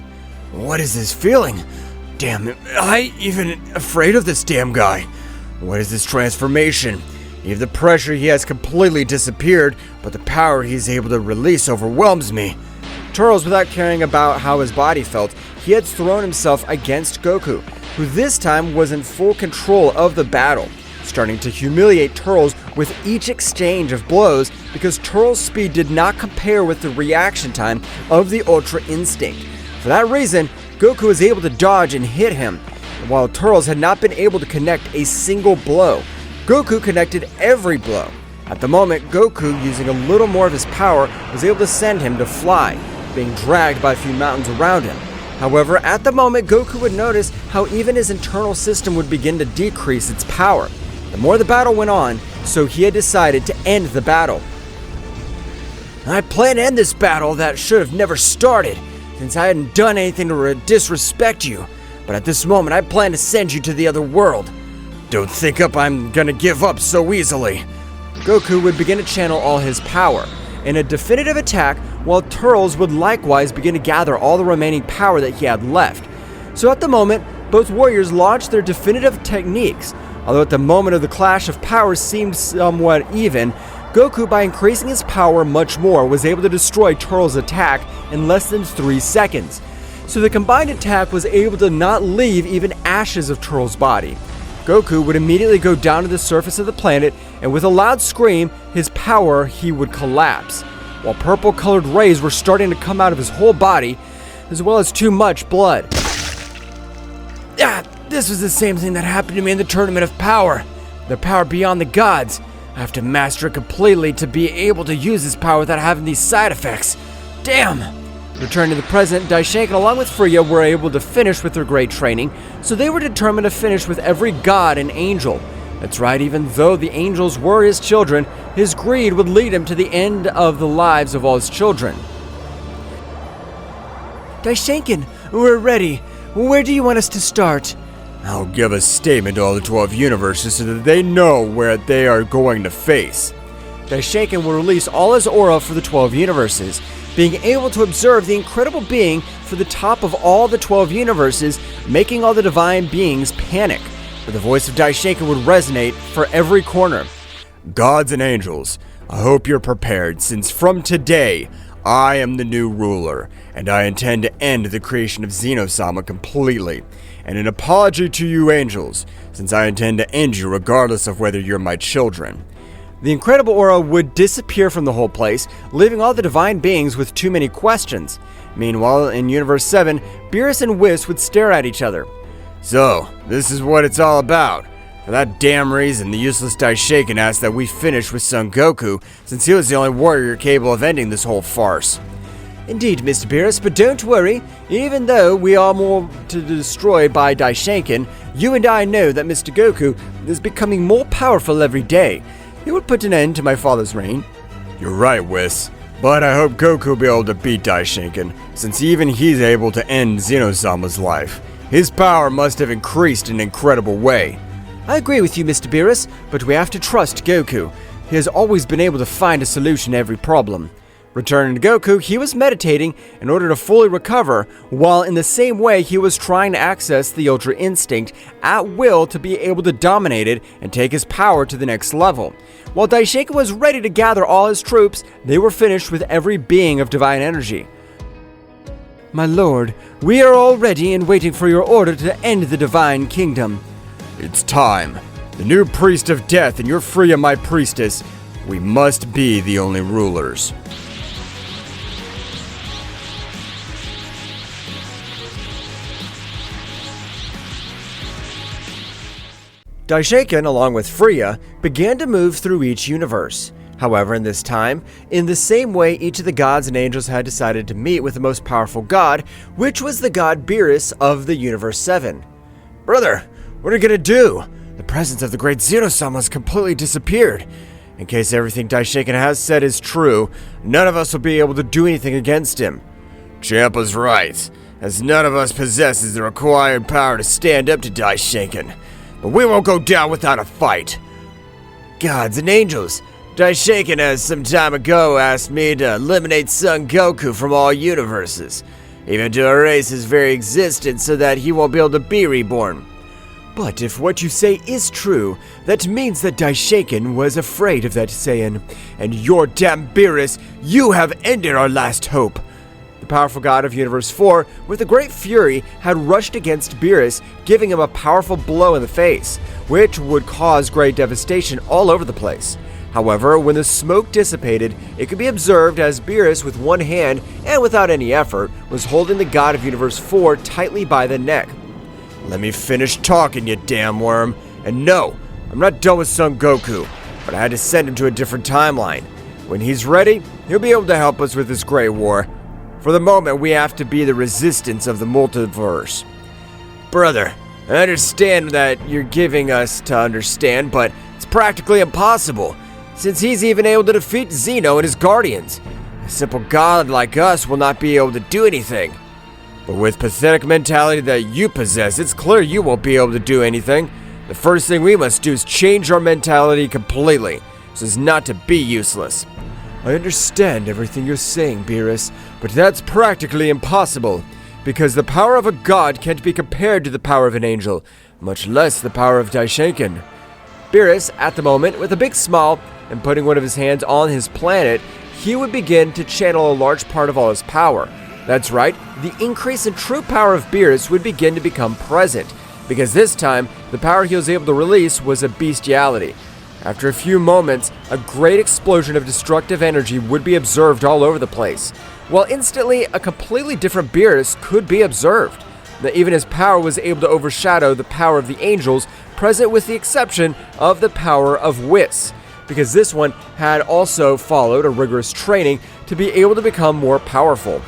What is this feeling? Damn, am I even afraid of this damn guy? What is this transformation? Even the pressure he has completely disappeared, but the power he's able to release overwhelms me.
Turles, without caring about how his body felt, he had thrown himself against Goku, who this time was in full control of the battle, starting to humiliate Turles with each exchange of blows because Turles' speed did not compare with the reaction time of the Ultra Instinct. For that reason, Goku was able to dodge and hit him, while Turles had not been able to connect a single blow. Goku connected every blow. At the moment, Goku, using a little more of his power, was able to send him to fly, being dragged by a few mountains around him. However, at the moment, Goku would notice how even his internal system would begin to decrease its power. The more the battle went on, so he had decided to end the battle.
I plan to end this battle that should have never started, since I hadn't done anything to disrespect you. But at this moment, I plan to send you to the other world. Don't think I'm gonna give up so easily.
Goku would begin to channel all his power in a definitive attack, while Turles would likewise begin to gather all the remaining power that he had left. So at the moment, both warriors launched their definitive techniques. Although at the moment of the clash of powers seemed somewhat even, Goku, by increasing his power much more, was able to destroy Turles' attack in less than 3 seconds. So the combined attack was able to not leave even ashes of Turles' body. Goku would immediately go down to the surface of the planet, and with a loud scream, his power, he would collapse, while purple-colored rays were starting to come out of his whole body, as well as too much blood.
This was the same thing that happened to me in the Tournament of Power. The power beyond the gods. I have to master it completely to be able to use this power without having these side effects. Damn!
Returning to the present, Daishinkan along with Fria were able to finish with their great training, so they were determined to finish with every god and angel. That's right, even though the angels were his children, his greed would lead him to the end of the lives of all his children.
Daishinkan, we're ready. Where do you want us to start?
I'll give a statement to all the 12 universes so that they know where they are going to face.
Daishinkan will release all his aura for the 12 universes, being able to observe the incredible being for the top of all the 12 universes, making all the divine beings panic. But the voice of Daishinkan would resonate for every corner.
Gods and angels, I hope you're prepared, since from today, I am the new ruler, and I intend to end the creation of Zeno-sama completely. And an apology to you angels, since I intend to end you regardless of whether you're my children.
The incredible aura would disappear from the whole place, leaving all the divine beings with too many questions. Meanwhile, in Universe 7, Beerus and Whis would stare at each other.
So, this is what it's all about. For that damn reason, the useless Daishinkan asked that we finish with Son Goku, since he was the only warrior capable of ending this whole farce.
Indeed, Mr. Beerus, but don't worry. Even though we are more to destroy by Daishinkan, you and I know that Mr. Goku is becoming more powerful every day. He will put an end to my father's reign.
You're right, Whis. But I hope Goku will be able to beat Daishinkan, since even he's able to end Zeno-sama's life. His power must have increased in an incredible way.
I agree with you, Mr. Beerus, but we have to trust Goku. He has always been able to find a solution to every problem. Returning to Goku, he was meditating in order to fully recover, while in the same way he was trying to access the Ultra Instinct at will to be able to dominate it and take his power to the next level. While Daishinkan was ready to gather all his troops, they were finished with every being of divine energy. My lord, we are all ready and waiting for your order to end the divine kingdom.
It's time. The new priest of death and your Fria my priestess, we must be the only rulers.
Daishinkan, along with Fria, began to move through each universe. However, in this time, in the same way each of the gods and angels had decided to meet with the most powerful god, which was the god Beerus of the Universe 7.
Brother, what are you gonna do? The presence of the great Zeno-sama has completely disappeared. In case everything Daishinkan has said is true, none of us will be able to do anything against him. Champa's right, as none of us possesses the required power to stand up to Daishinkan. But we won't go down without a fight. Gods and angels, Daishinkan has some time ago asked me to eliminate Son Goku from all universes, even to erase his very existence so that he won't be able to be reborn.
But if what you say is true, that means that Daishinkan was afraid of that Saiyan.
And your damn Beerus, you have ended our last hope.
The powerful god of Universe 4, with a great fury, had rushed against Beerus, giving him a powerful blow in the face, which would cause great devastation all over the place. However, when the smoke dissipated, it could be observed as Beerus, with one hand and without any effort, was holding the god of Universe 4 tightly by the neck.
Let me finish talking, you damn worm. And no, I'm not done with Son Goku, but I had to send him to a different timeline. When he's ready, he'll be able to help us with this great war. For the moment, we have to be the resistance of the multiverse. Brother, I understand that you're giving us to understand, but it's practically impossible, since he's even able to defeat Zeno and his guardians. A simple god like us will not be able to do anything. But with pathetic mentality that you possess, it's clear you won't be able to do anything. The first thing we must do is change our mentality completely, so as not to be useless.
I understand everything you're saying, Beerus, but that's practically impossible, because the power of a god can't be compared to the power of an angel, much less the power of Daishinkan. Beerus, at the moment, with a big smile and putting one of his hands on his planet, he would begin to channel a large part of all his power. That's right, the increase in true power of Beerus would begin to become present, because this time, the power he was able to release was a bestiality. After a few moments, a great explosion of destructive energy would be observed all over the place, while instantly a completely different Beerus could be observed. That even his power was able to overshadow the power of the angels present, with the exception of the power of Whis, because this one had also followed a rigorous training to be able to become more powerful.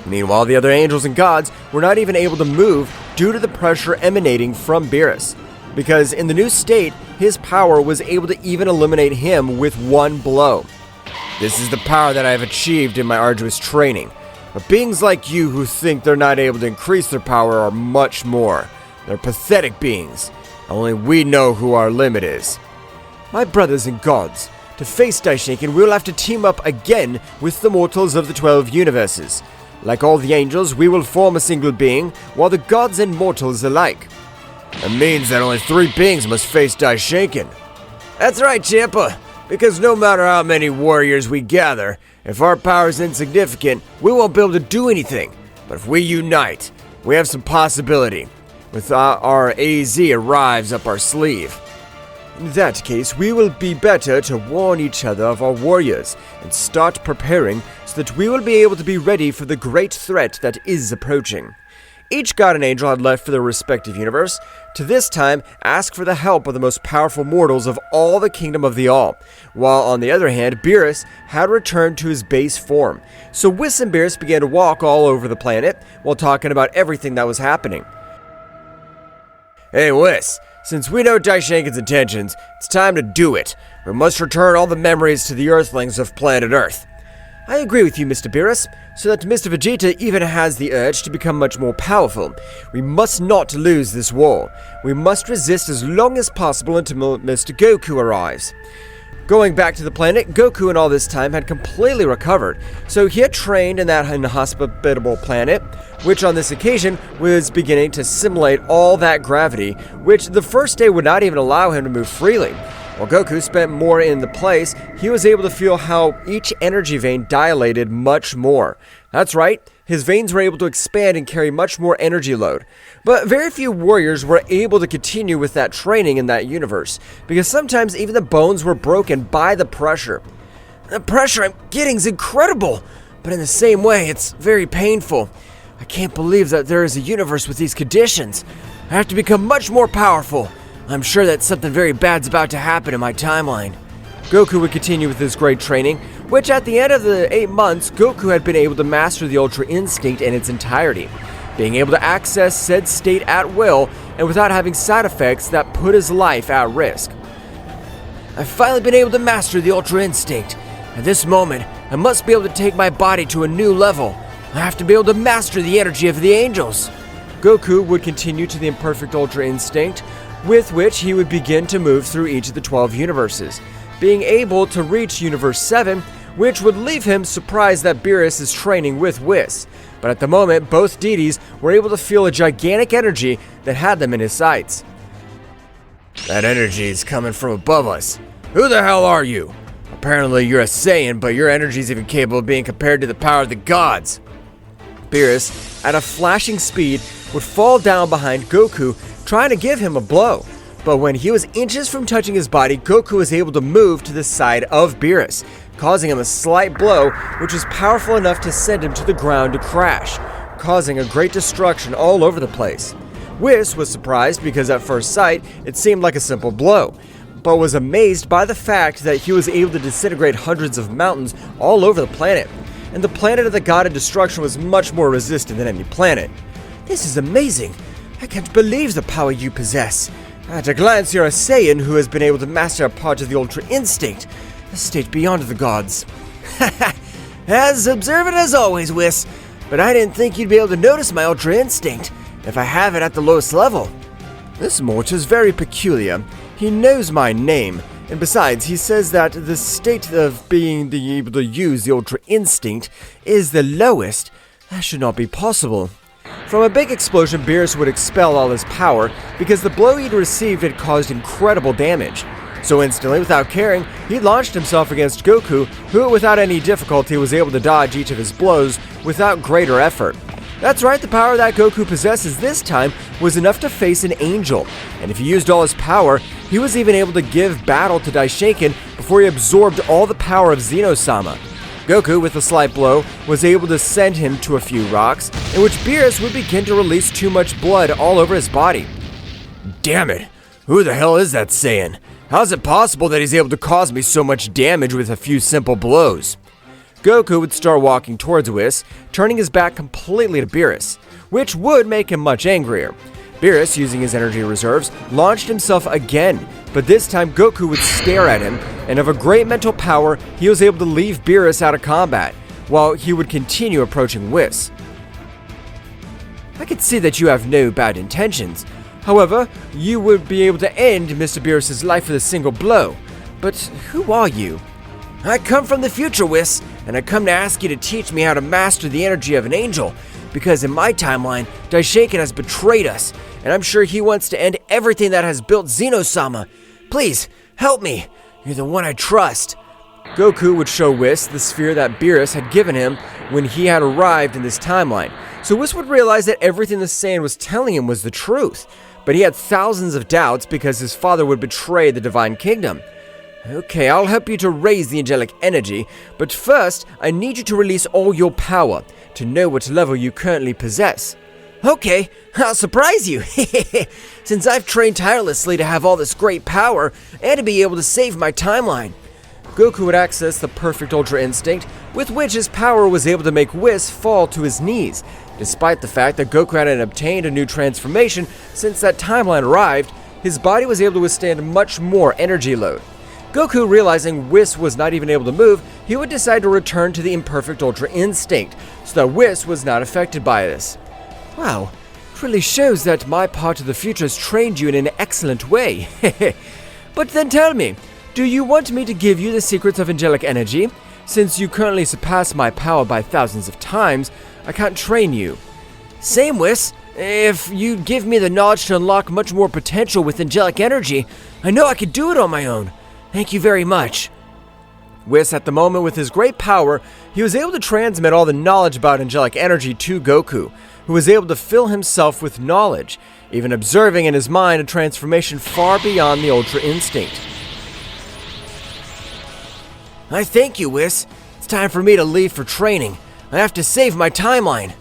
Meanwhile, the other angels and gods were not even able to move due to the pressure emanating from Beerus, because in the new state, his power was able to even eliminate him with one blow. This is the power that I have achieved in my arduous training. But beings like you who think they're not able to increase their power are much more.
They're pathetic beings. Only we know who our limit is.
My brothers and gods, to face Daishinkan, we will have to team up again with the mortals of the 12 universes. Like all the angels, we will form a single being, while the gods and mortals alike.
That means that only 3 beings must face Daishinkan.
That's right, Champa. Because no matter how many warriors we gather, if our power is insignificant, we won't be able to do anything. But if we unite, we have some possibility. With our AZ arrives up our sleeve.
In that case, we will be better to warn each other of our warriors and start preparing so that we will be able to be ready for the great threat that is approaching. Each god and angel had left for their respective universe to this time ask for the help of the most powerful mortals of all the Kingdom of the All, while on the other hand, Beerus had returned to his base form. So Whis and Beerus began to walk all over the planet while talking about everything that was happening.
Hey Whis, since we know Daishinkan's intentions, it's time to do it. We must return all the memories to the Earthlings of planet Earth.
I agree with you, Mr. Beerus, so that Mr. Vegeta even has the urge to become much more powerful. We must not lose this war. We must resist as long as possible until Mr. Goku arrives. Going back to the planet, Goku in all this time had completely recovered, so he had trained in that inhospitable planet, which on this occasion was beginning to simulate all that gravity, which the first day would not even allow him to move freely. While Goku spent more in the place, he was able to feel how each energy vein dilated much more. That's right, his veins were able to expand and carry much more energy load. But very few warriors were able to continue with that training in that universe, because sometimes even the bones were broken by the pressure.
The pressure I'm getting is incredible, but in the same way, it's very painful. I can't believe that there is a universe with these conditions. I have to become much more powerful. I'm sure that something very bad's about to happen in my timeline.
Goku would continue with his great training, which at the end of the 8 months, Goku had been able to master the Ultra Instinct in its entirety, being able to access said state at will and without having side effects that put his life at risk.
I've finally been able to master the Ultra Instinct. At this moment, I must be able to take my body to a new level. I have to be able to master the energy of the angels.
Goku would continue to the imperfect Ultra Instinct, with which he would begin to move through each of the 12 universes, being able to reach Universe 7, which would leave him surprised that Beerus is training with Whis. But at the moment, both deities were able to feel a gigantic energy that had them in his sights.
That energy is coming from above us. Who the hell are you? Apparently you're a Saiyan, but your energy is even capable of being compared to the power of the gods.
Beerus, at a flashing speed, would fall down behind Goku, trying to give him a blow. But when he was inches from touching his body, Goku was able to move to the side of Beerus, causing him a slight blow, which was powerful enough to send him to the ground to crash, causing a great destruction all over the place. Whis was surprised because at first sight, it seemed like a simple blow, but was amazed by the fact that he was able to disintegrate hundreds of mountains all over the planet, and the planet of the God of Destruction was much more resistant than any planet.
This is amazing. I can't believe the power you possess.
At a glance, you're a Saiyan who has been able to master a part of the Ultra Instinct, a state beyond the gods.
As observant as always, Whis, but I didn't think you'd be able to notice my Ultra Instinct if I have it at the lowest level.
This Morch is very peculiar. He knows my name, and besides, he says that the state of being able to use the Ultra Instinct is the lowest. That should not be possible. From a big explosion, Beerus would expel all his power because the blow he'd received had caused incredible damage. So instantly, without caring, he launched himself against Goku, who without any difficulty was able to dodge each of his blows without greater effort. That's right, the power that Goku possesses this time was enough to face an angel, and if he used all his power, he was even able to give battle to Daishinkan before he absorbed all the power of Zeno-sama. Goku, with a slight blow, was able to send him to a few rocks, in which Beerus would begin to release too much blood all over his body.
Damn it! Who the hell is that Saiyan? How is it possible that he's able to cause me so much damage with a few simple blows?
Goku would start walking towards Whis, turning his back completely to Beerus, which would make him much angrier. Beerus, using his energy reserves, launched himself again, but this time Goku would stare at him, and of a great mental power, he was able to leave Beerus out of combat, while he would continue approaching Whis. I can see that you have no bad intentions. However, you would be able to end Mr. Beerus' life with a single blow. But who are you?
I come from the future, Whis, and I come to ask you to teach me how to master the energy of an angel, because in my timeline, Daishinkan has betrayed us, and I'm sure he wants to end everything that has built Zeno-sama. Please, help me. You're the one I trust.
Goku would show Whis the sphere that Beerus had given him when he had arrived in this timeline, so Whis would realize that everything the Saiyan was telling him was the truth, but he had thousands of doubts because his father would betray the Divine Kingdom. Okay, I'll help you to raise the angelic energy, but first, I need you to release all your power, to know what level you currently possess.
Okay, I'll surprise you. Since I've trained tirelessly to have all this great power, and to be able to save my timeline.
Goku would access the perfect Ultra Instinct, with which his power was able to make Whis fall to his knees. Despite the fact that Goku hadn't obtained a new transformation since that timeline arrived, his body was able to withstand much more energy load. Goku, realizing Whis was not even able to move, he would decide to return to the imperfect Ultra Instinct, so that Whis was not affected by this. Wow, it really shows that my part of the future has trained you in an excellent way. But then tell me, do you want me to give you the secrets of angelic energy? Since you currently surpass my power by thousands of times, I can't train you.
Same, Whis. If you give me the knowledge to unlock much more potential with angelic energy, I know I could do it on my own. Thank you very much.
Whis, at the moment, with his great power, he was able to transmit all the knowledge about angelic energy to Goku, who was able to fill himself with knowledge, even observing in his mind a transformation far beyond the Ultra Instinct.
I thank you, Whis. It's time for me to leave for training. I have to save my timeline.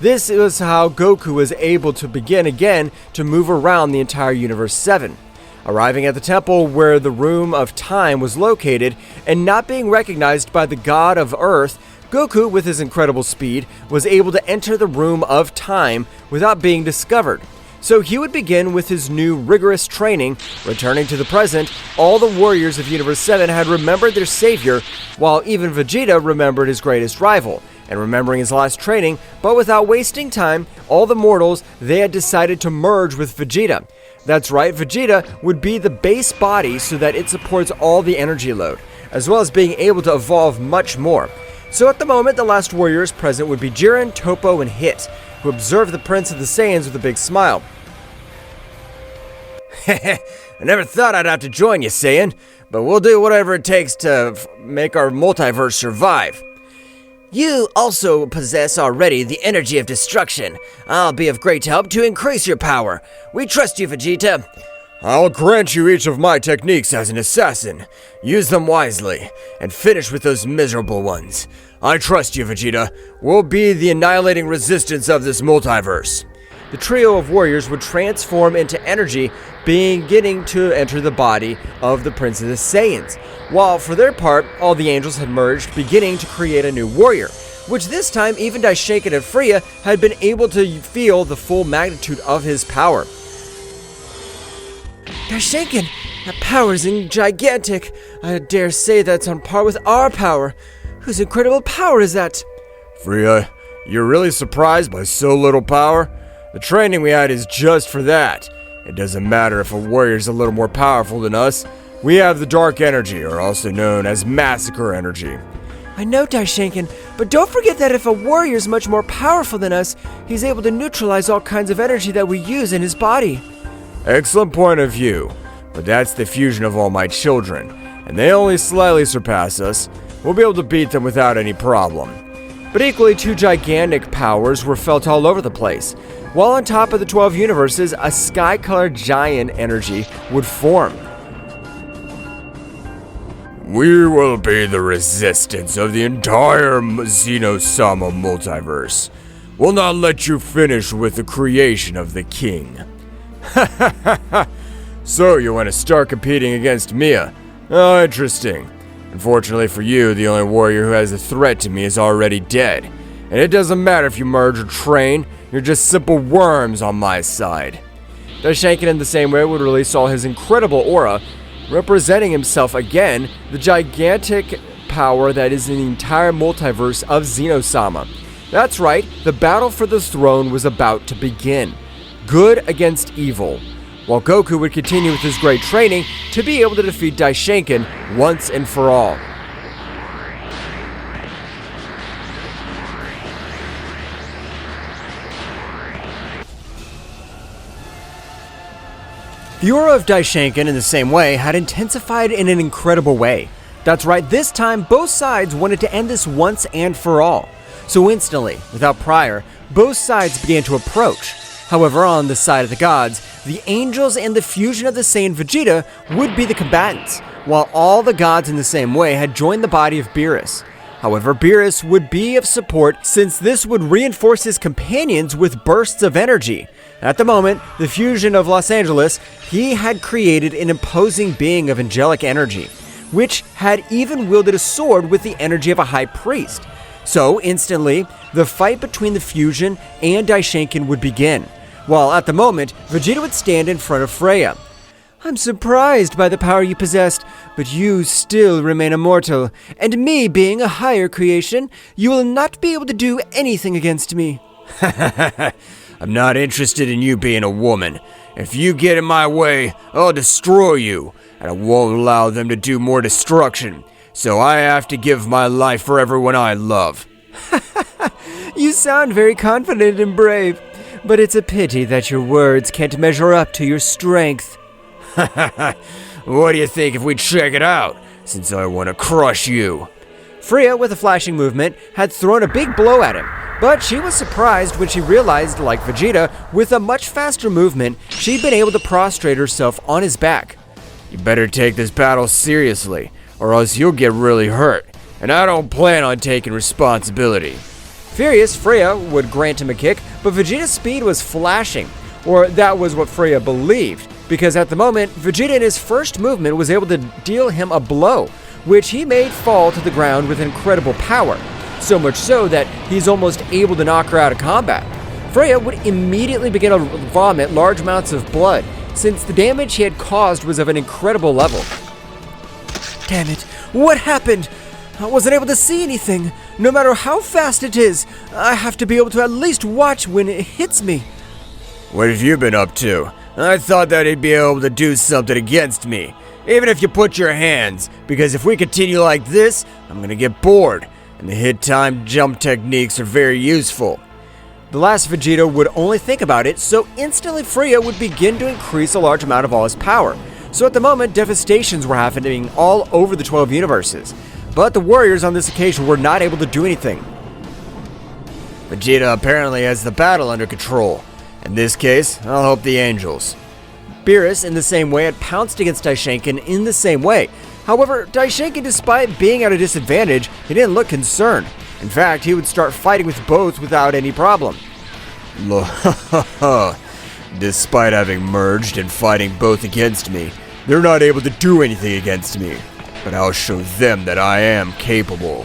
This is how Goku was able to begin again to move around the entire Universe 7. Arriving at the temple where the Room of Time was located and not being recognized by the God of Earth, Goku, with his incredible speed, was able to enter the Room of Time without being discovered. So he would begin with his new rigorous training. Returning to the present, all the warriors of Universe 7 had remembered their savior, while even Vegeta remembered his greatest rival. And remembering his last training, but without wasting time, all the mortals, they had decided to merge with Vegeta. That's right, Vegeta would be the base body so that it supports all the energy load, as well as being able to evolve much more. So at the moment, the last warriors present would be Jiren, Toppo, and Hit, who observed the Prince of the Saiyans with a big smile.
I never thought I'd have to join you, Saiyan, but we'll do whatever it takes to make our multiverse survive. You also possess already the energy of destruction. I'll be of great help to increase your power. We trust you, Vegeta.
I'll grant you each of my techniques as an assassin. Use them wisely, and finish with those miserable ones. I trust you, Vegeta. We'll be the annihilating resistance of this multiverse.
The trio of warriors would transform into energy, beginning to enter the body of the Prince of the Saiyans, while for their part, all the angels had merged, beginning to create a new warrior, which this time even Daishinkan and Fria had been able to feel the full magnitude of his power.
Daishinkan, that power is gigantic. I dare say that's on par with our power. Whose incredible power is that?
Fria, you're really surprised by so little power? The training we had is just for that. It doesn't matter if a warrior's a little more powerful than us. We have the dark energy, or also known as massacre energy.
I know, Daishinkan, but don't forget that if a warrior's much more powerful than us, he's able to neutralize all kinds of energy that we use in his body.
Excellent point of view, but that's the fusion of all my children, and they only slightly surpass us. We'll be able to beat them without any problem.
But equally, two gigantic powers were felt all over the place. While on top of the 12 universes, a sky-colored giant energy would form.
We will be the resistance of the entire Zeno-sama multiverse. We'll not let you finish with the creation of the king. So you want to start competing against Mia? Oh, interesting. Unfortunately for you, the only warrior who has a threat to me is already dead. And it doesn't matter if you merge or train, you're just simple worms on my side. Daishinkan in the same way would release all his incredible aura, representing himself again, the gigantic power that is in the entire multiverse of Zeno-sama. That's right, the battle for the throne was about to begin.
good against evil, while Goku would continue with his great training to be able to defeat Daishinkan once and for all. The aura of Daishinkan in the same way had intensified in an incredible way. That's right, this time both sides wanted to end this once and for all. So instantly, without prior, both sides began to approach. However, on the side of the gods, the angels and the fusion of the Saiyan Vegeta would be the combatants, while all the gods in the same way had joined the body of Beerus. However, Beerus would be of support since this would reinforce his companions with bursts of energy. At the moment, the fusion of Los Angeles, he had created an imposing being of angelic energy, which had even wielded a sword with the energy of a high priest. So, instantly, the fight between the fusion and Daishinkan would begin, while at the moment, Vegeta would stand in front of Fria. "I'm surprised by the power you possessed, but you still remain immortal, and me being a higher creation, you will not be able to do anything against me."
I'm not interested in you being a woman. If you get in my way, I'll destroy you, and I won't allow them to do more destruction. So I have to give my life for everyone I love.
You sound very confident and brave, but it's a pity that your words can't measure up to your strength.
What do you think if we check it out, since I want to crush you?
Fria, with a flashing movement, had thrown a big blow at him, but she was surprised when she realized, like Vegeta, with a much faster movement, she'd been able to prostrate herself on his back.
You better take this battle seriously, or else you'll get really hurt, and I don't plan on taking responsibility.
Furious, Fria would grant him a kick, but Vegeta's speed was flashing, or that was what Fria believed, because at the moment, Vegeta in his first movement was able to deal him a blow, which he made fall to the ground with incredible power, so much so that he's almost able to knock her out of combat. Fria would immediately begin to vomit large amounts of blood, since the damage he had caused was of an incredible level. Damn it, what happened? I wasn't able to see anything. No matter how fast it is, I have to be able to at least watch when it hits me.
What have you been up to? I thought that he'd be able to do something against me, even if you put your hands, because if we continue like this, I'm gonna get bored, and the hit time jump techniques are very useful.
The last Vegeta would only think about it, so instantly Fria would begin to increase a large amount of all his power. So at the moment, devastations were happening all over the 12 universes, but the warriors on this occasion were not able to do anything.
Vegeta apparently has the battle under control. In this case, I'll help the angels.
Beerus, in the same way, had pounced against Daishinkan in the same way. However, Daishinkan, despite being at a disadvantage, he didn't look concerned. In fact, he would start fighting with both without any problem.
Despite having merged and fighting both against me, they're not able to do anything against me. But I'll show them that I am capable.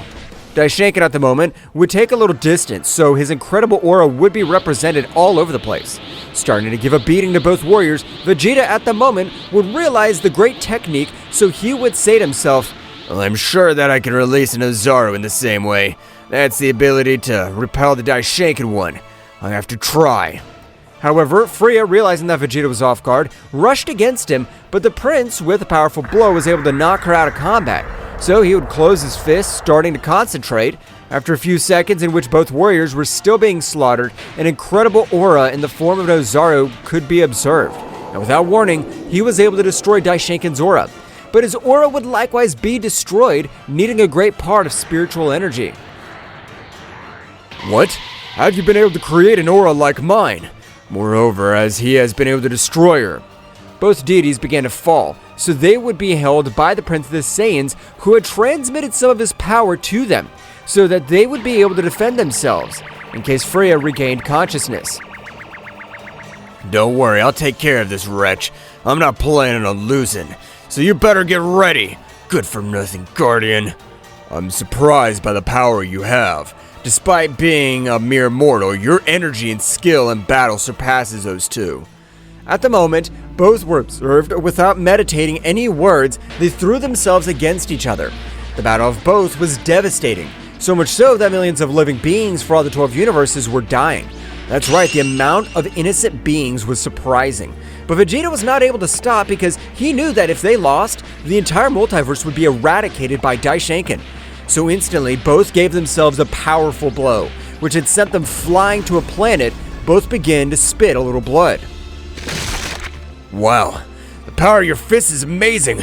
Daishinkan at the moment would take a little distance, so his incredible aura would be represented all over the place. Starting to give a beating to both warriors, Vegeta at the moment would realize the great technique, so he would say to himself,
"Well, I'm sure that I can release an Ozaru in the same way. That's the ability to repel the Daishinkan one. I have to try."
However, Fria, realizing that Vegeta was off guard, rushed against him, but the prince, with a powerful blow, was able to knock her out of combat. So he would close his fists, starting to concentrate. After a few seconds in which both warriors were still being slaughtered, an incredible aura in the form of an Ozaru could be observed. And without warning, he was able to destroy Daishinkan's aura. But his aura would likewise be destroyed, needing a great part of spiritual energy.
What? How have you been able to create an aura like mine? Moreover, as he has been able to destroy her.
Both deities began to fall, so they would be held by the Prince of the Saiyans, who had transmitted some of his power to them, so that they would be able to defend themselves, in case Fria regained consciousness.
Don't worry, I'll take care of this wretch. I'm not planning on losing, so you better get ready. Good-for-nothing Guardian. I'm surprised by the power you have. Despite being a mere mortal, your energy and skill in battle surpasses those two.
At the moment, both were observed. Without meditating any words, they threw themselves against each other. The battle of both was devastating, so much so that millions of living beings for all the 12 universes were dying. That's right, the amount of innocent beings was surprising. But Vegeta was not able to stop because he knew that if they lost, the entire multiverse would be eradicated by Daishinkan. So instantly, both gave themselves a powerful blow, which had sent them flying to a planet. Both began to spit a little blood.
Wow, the power of your fist is amazing.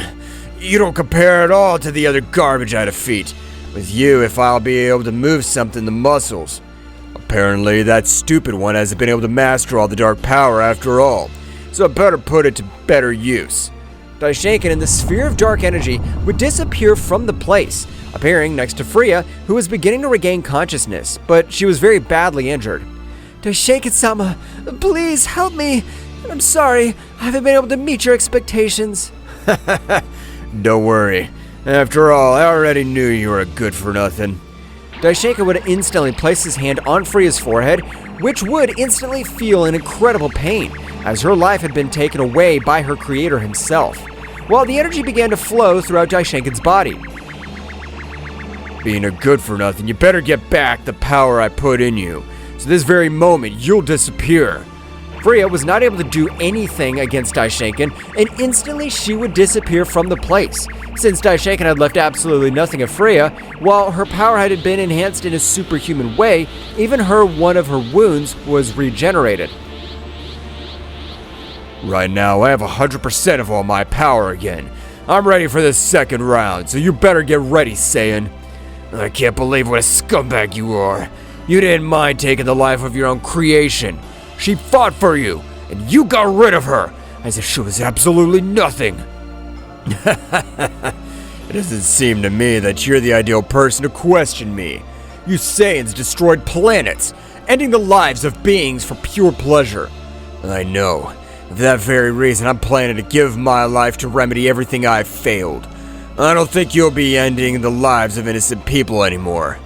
You don't compare at all to the other garbage I defeat. With you, if I'll be able to move something, the muscles. Apparently, that stupid one hasn't been able to master all the dark power after all, so I better put it to better use.
Daishinkan and the sphere of dark energy would disappear from the place, appearing next to Fria, who was beginning to regain consciousness, but she was very badly injured. Daishinkan-sama, please help me. I'm sorry, I haven't been able to meet your expectations.
Don't worry. After all, I already knew you were a good-for-nothing.
Daishinkan would instantly place his hand on Fria's forehead, which would instantly feel an incredible pain, as her life had been taken away by her creator himself, while the energy began to flow throughout Daishinkan's body.
Being a good-for-nothing, you better get back the power I put in you, so this very moment you'll disappear.
Fria was not able to do anything against Daishinkan, and instantly she would disappear from the place, since Daishinkan had left absolutely nothing of Fria. While her power had been enhanced in a superhuman way, even one of her wounds was regenerated.
Right now, I have 100% of all my power again. I'm ready for this second round, so you better get ready, Saiyan. I can't believe what a scumbag you are. You didn't mind taking the life of your own creation. She fought for you, and you got rid of her, as if she was absolutely nothing. It doesn't seem to me that you're the ideal person to question me. You Saiyans destroyed planets, ending the lives of beings for pure pleasure. I know. For that very reason, I'm planning to give my life to remedy everything I've failed. I don't think you'll be ending the lives of innocent people anymore.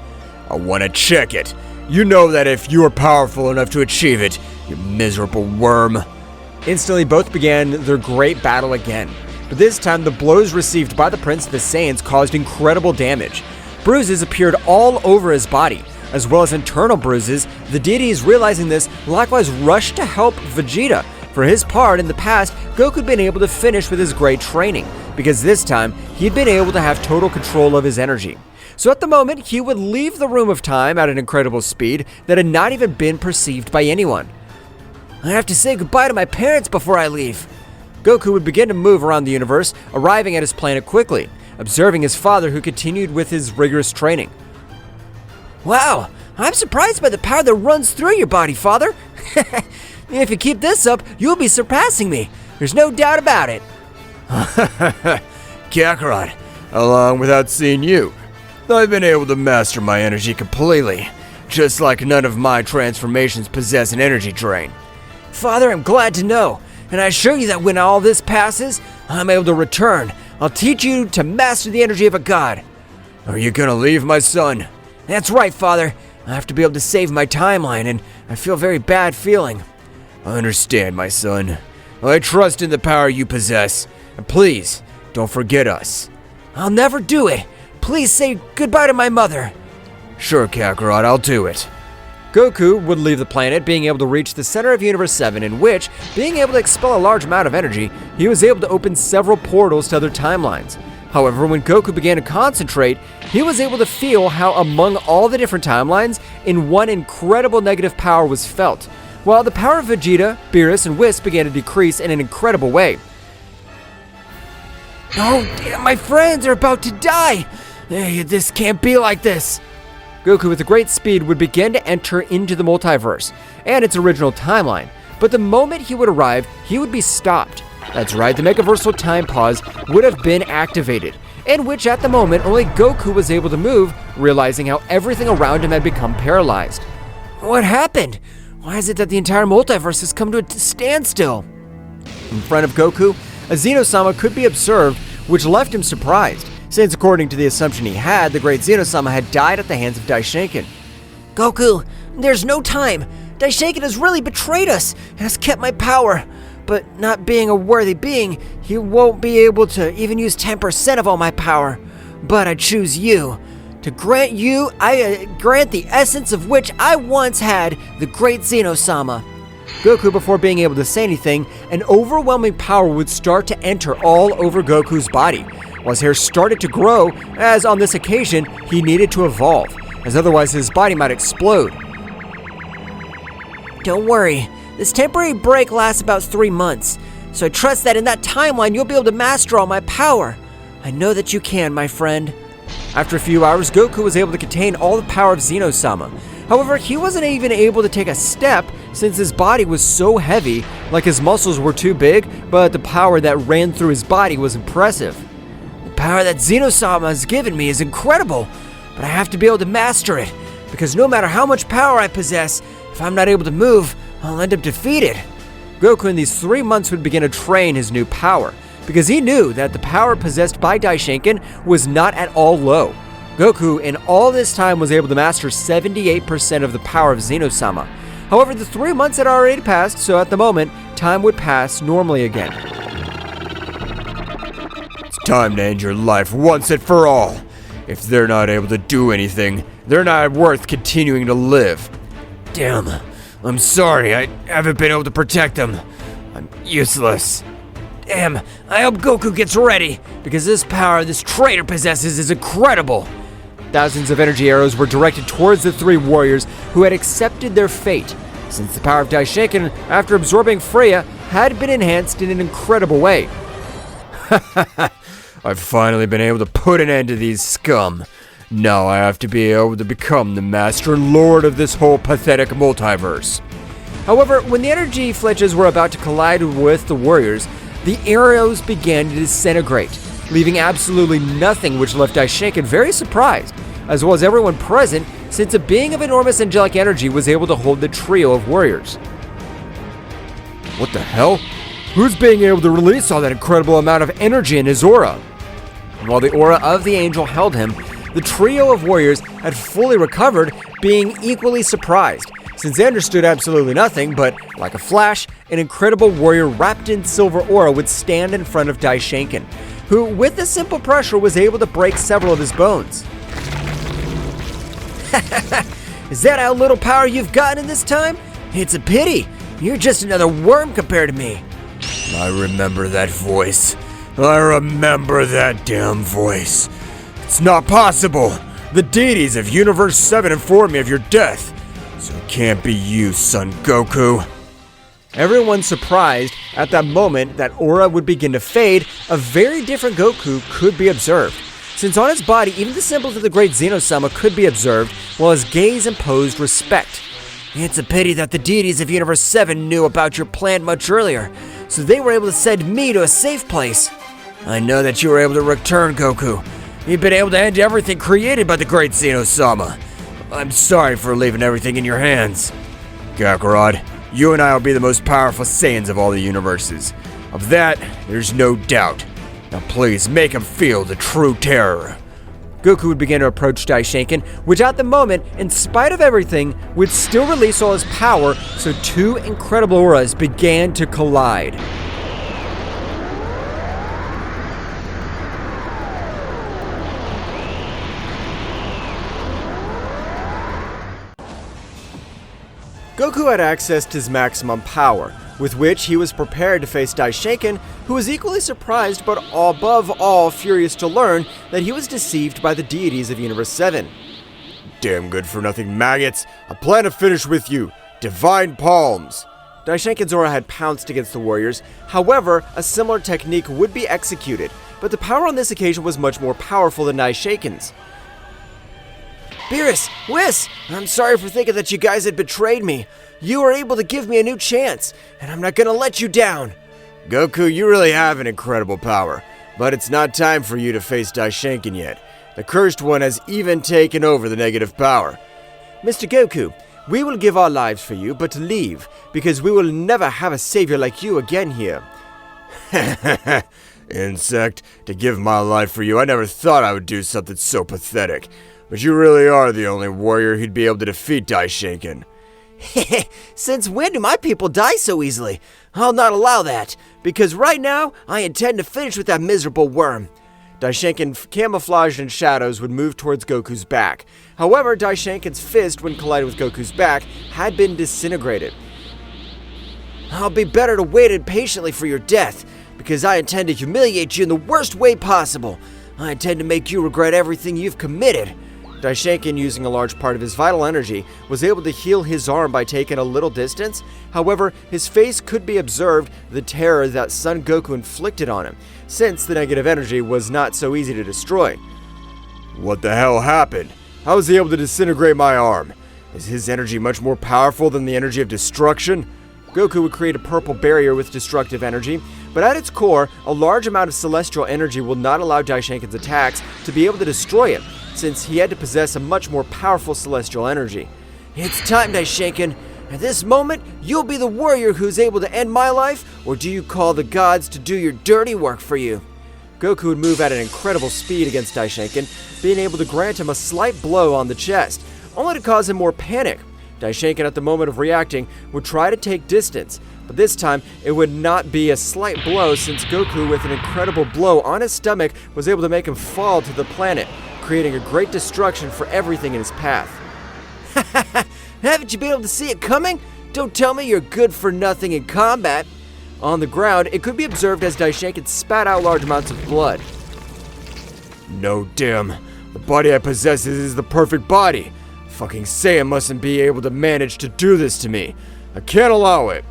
I want to check it. You know that if you are powerful enough to achieve it, you miserable worm.
Instantly, both began their great battle again. But this time, the blows received by the Prince of the Saiyans caused incredible damage. Bruises appeared all over his body, as well as internal bruises. The deities, realizing this, likewise rushed to help Vegeta. For his part, in the past, Goku had been able to finish with his great training, because this time, he'd been able to have total control of his energy. So at the moment, he would leave the room of time at an incredible speed that had not even been perceived by anyone. I have to say goodbye to my parents before I leave. Goku would begin to move around the universe, arriving at his planet quickly, observing his father, who continued with his rigorous training. Wow, I'm surprised by the power that runs through your body, Father. If you keep this up, you'll be surpassing me. There's no doubt about it.
Kakarot, how long without seeing you? I've been able to master my energy completely, just like none of my transformations possess an energy drain.
Father, I'm glad to know, and I assure you that when all this passes, I'm able to return. I'll teach you to master the energy of a god.
Are you gonna leave, my son?
That's right, Father. I have to be able to save my timeline, and I feel a very bad feeling.
I understand, my son. I trust in the power you possess, and please, don't forget us.
I'll never do it. Please say goodbye to my mother.
Sure, Kakarot, I'll do it.
Goku would leave the planet, being able to reach the center of Universe 7, in which, being able to expel a large amount of energy, he was able to open several portals to other timelines. However, when Goku began to concentrate, he was able to feel how among all the different timelines, in one incredible negative power was felt, while the power of Vegeta, Beerus, and Whis began to decrease in an incredible way. Oh, damn, my friends are about to die! This can't be like this! Goku, with a great speed, would begin to enter into the multiverse and its original timeline, but the moment he would arrive, he would be stopped. That's right, the Megaversal Time Pause would have been activated, in which at the moment only Goku was able to move, realizing how everything around him had become paralyzed. What happened? Why is it that the entire multiverse has come to a standstill? In front of Goku, a Zeno-sama could be observed, which left him surprised, since according to the assumption he had, the great Zeno-sama had died at the hands of Daishinkan. Goku, there's no time. Daishinkan has really betrayed us and has kept my power. But not being a worthy being, he won't be able to even use 10% of all my power. But I choose you.
To grant you, I grant the essence of which I once had, the great Zeno-sama.
Goku, before being able to say anything, an overwhelming power would start to enter all over Goku's body, while his hair started to grow, as on this occasion, he needed to evolve, as otherwise his body might explode.
Don't worry, this temporary break lasts about 3 months, so I trust that in that timeline you'll be able to master all my power. I know that you can, my friend.
After a few hours, Goku was able to contain all the power of Zeno-sama. However, he wasn't even able to take a step since his body was so heavy, like his muscles were too big, but the power that ran through his body was impressive.
The power that Zeno-sama has given me is incredible, but I have to be able to master it, because no matter how much power I possess, if I'm not able to move, I'll end up defeated.
Goku in these 3 months would begin to train his new power, because he knew that the power possessed by Daishinkan was not at all low. Goku in all this time was able to master 78% of the power of Zeno-sama. However, the 3 months had already passed, so at the moment, time would pass normally again.
It's time to end your life once and for all. If they're not able to do anything, they're not worth continuing to live. Damn, I'm sorry, I haven't been able to protect them. I'm useless.
Damn, I hope Goku gets ready, because this power this traitor possesses is incredible.
Thousands of energy arrows were directed towards the 3 warriors who had accepted their fate, since the power of Daishinkan, after absorbing Fria, had been enhanced in an incredible way.
I've finally been able to put an end to these scum. Now I have to be able to become the master and lord of this whole pathetic multiverse.
However, when the energy fletches were about to collide with the warriors, the arrows began to disintegrate, leaving absolutely nothing, which left Daishinkan very surprised, as well as everyone present, since a being of enormous angelic energy was able to hold the trio of warriors.
What the hell? Who's being able to release all that incredible amount of energy in his aura?
While the aura of the angel held him, the trio of warriors had fully recovered, being equally surprised, since they understood absolutely nothing, but like a flash, an incredible warrior wrapped in silver aura would stand in front of Daishinkan, who, with a simple pressure, was able to break several of his bones.
Is that how little power you've gotten in this time? It's a pity. You're just another worm compared to me.
I remember that voice. I remember that damn voice. It's not possible. The deities of Universe 7 informed me of your death. So it can't be you, Son Goku.
Everyone surprised at that moment that aura would begin to fade, a very different Goku could be observed. Since on his body, even the symbols of the great Zeno-sama could be observed, while his gaze imposed respect.
It's a pity that the deities of Universe 7 knew about your plan much earlier, so they were able to send me to a safe place. I know that you were able to return, Goku. You've been able to end everything created by the great Zeno-sama. I'm sorry for leaving everything in your hands.
Kakarot, you and I will be the most powerful Saiyans of all the universes. Of that, there's no doubt. Now please make him feel the true terror.
Goku would begin to approach Daishinkan, which at the moment, in spite of everything, would still release all his power, so 2 incredible auras began to collide. Goku had accessed his maximum power, with which he was prepared to face Daishinkan, who was equally surprised but above all furious to learn that he was deceived by the deities of Universe 7.
Damn good for nothing maggots. I plan to finish with you. Divine Palms.
Daishinkan's aura had pounced against the warriors. However, a similar technique would be executed, but the power on this occasion was much more powerful than Daishinkan's.
Beerus, Whis, I'm sorry for thinking that you guys had betrayed me. You were able to give me a new chance, and I'm not gonna let you down.
Goku, you really have an incredible power, but it's not time for you to face Daishinkan yet. The Cursed One has even taken over the negative power.
Mr. Goku, we will give our lives for you, but leave, because we will never have a savior like you again here.
Insect, to give my life for you, I never thought I would do something so pathetic. But you really are the only warrior who'd be able to defeat Daishinkan.
Since when do my people die so easily? I'll not allow that, because right now, I intend to finish with that miserable worm.
Daishinkan, camouflaged in shadows, would move towards Goku's back. However, Daishinkan's fist, when collided with Goku's back, had been disintegrated.
I'll be better to wait patiently for your death, because I intend to humiliate you in the worst way possible. I intend to make you regret everything you've committed.
Daishinkan, using a large part of his vital energy, was able to heal his arm by taking a little distance. However, his face could be observed the terror that Son Goku inflicted on him, since the negative energy was not so easy to destroy.
What the hell happened? How was he able to disintegrate my arm? Is his energy much more powerful than the energy of destruction?
Goku would create a purple barrier with destructive energy, but at its core, a large amount of celestial energy will not allow Daishinkan's attacks to be able to destroy it, since he had to possess a much more powerful celestial energy.
It's time, Daishinkan. At this moment, you'll be the warrior who's able to end my life, or do you call the gods to do your dirty work for you?
Goku would move at an incredible speed against Daishinkan, being able to grant him a slight blow on the chest, only to cause him more panic. Daishinkan, at the moment of reacting, would try to take distance, but this time it would not be a slight blow, since Goku, with an incredible blow on his stomach, was able to make him fall to the planet, creating a great destruction for everything in his path.
Haven't you been able to see it coming? Don't tell me you're good for nothing in combat.
On the ground, it could be observed as Daishinkan spat out large amounts of blood.
No, damn. The body I possess is the perfect body. Fucking Saiyan mustn't be able to manage to do this to me. I can't allow it.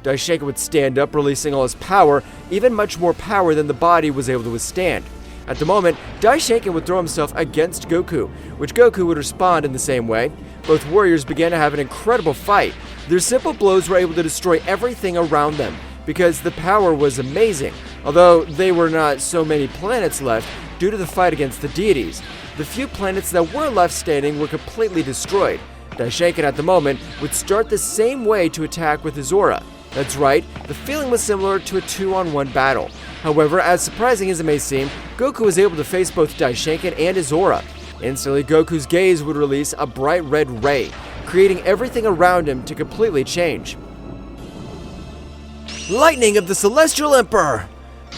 Daishinkan would stand up, releasing all his power, even much more power than the body was able to withstand. At the moment, Daishinkan would throw himself against Goku, which Goku would respond in the same way. Both warriors began to have an incredible fight. Their simple blows were able to destroy everything around them, because the power was amazing, although there were not so many planets left due to the fight against the deities. The few planets that were left standing were completely destroyed. Daishinkan at the moment would start the same way to attack with his aura. That's right, the feeling was similar to a 2-on-1 battle. However, as surprising as it may seem, Goku was able to face both Daishinkan and his aura. Instantly, Goku's gaze would release a bright red ray, creating everything around him to completely change.
Lightning of the Celestial Emperor!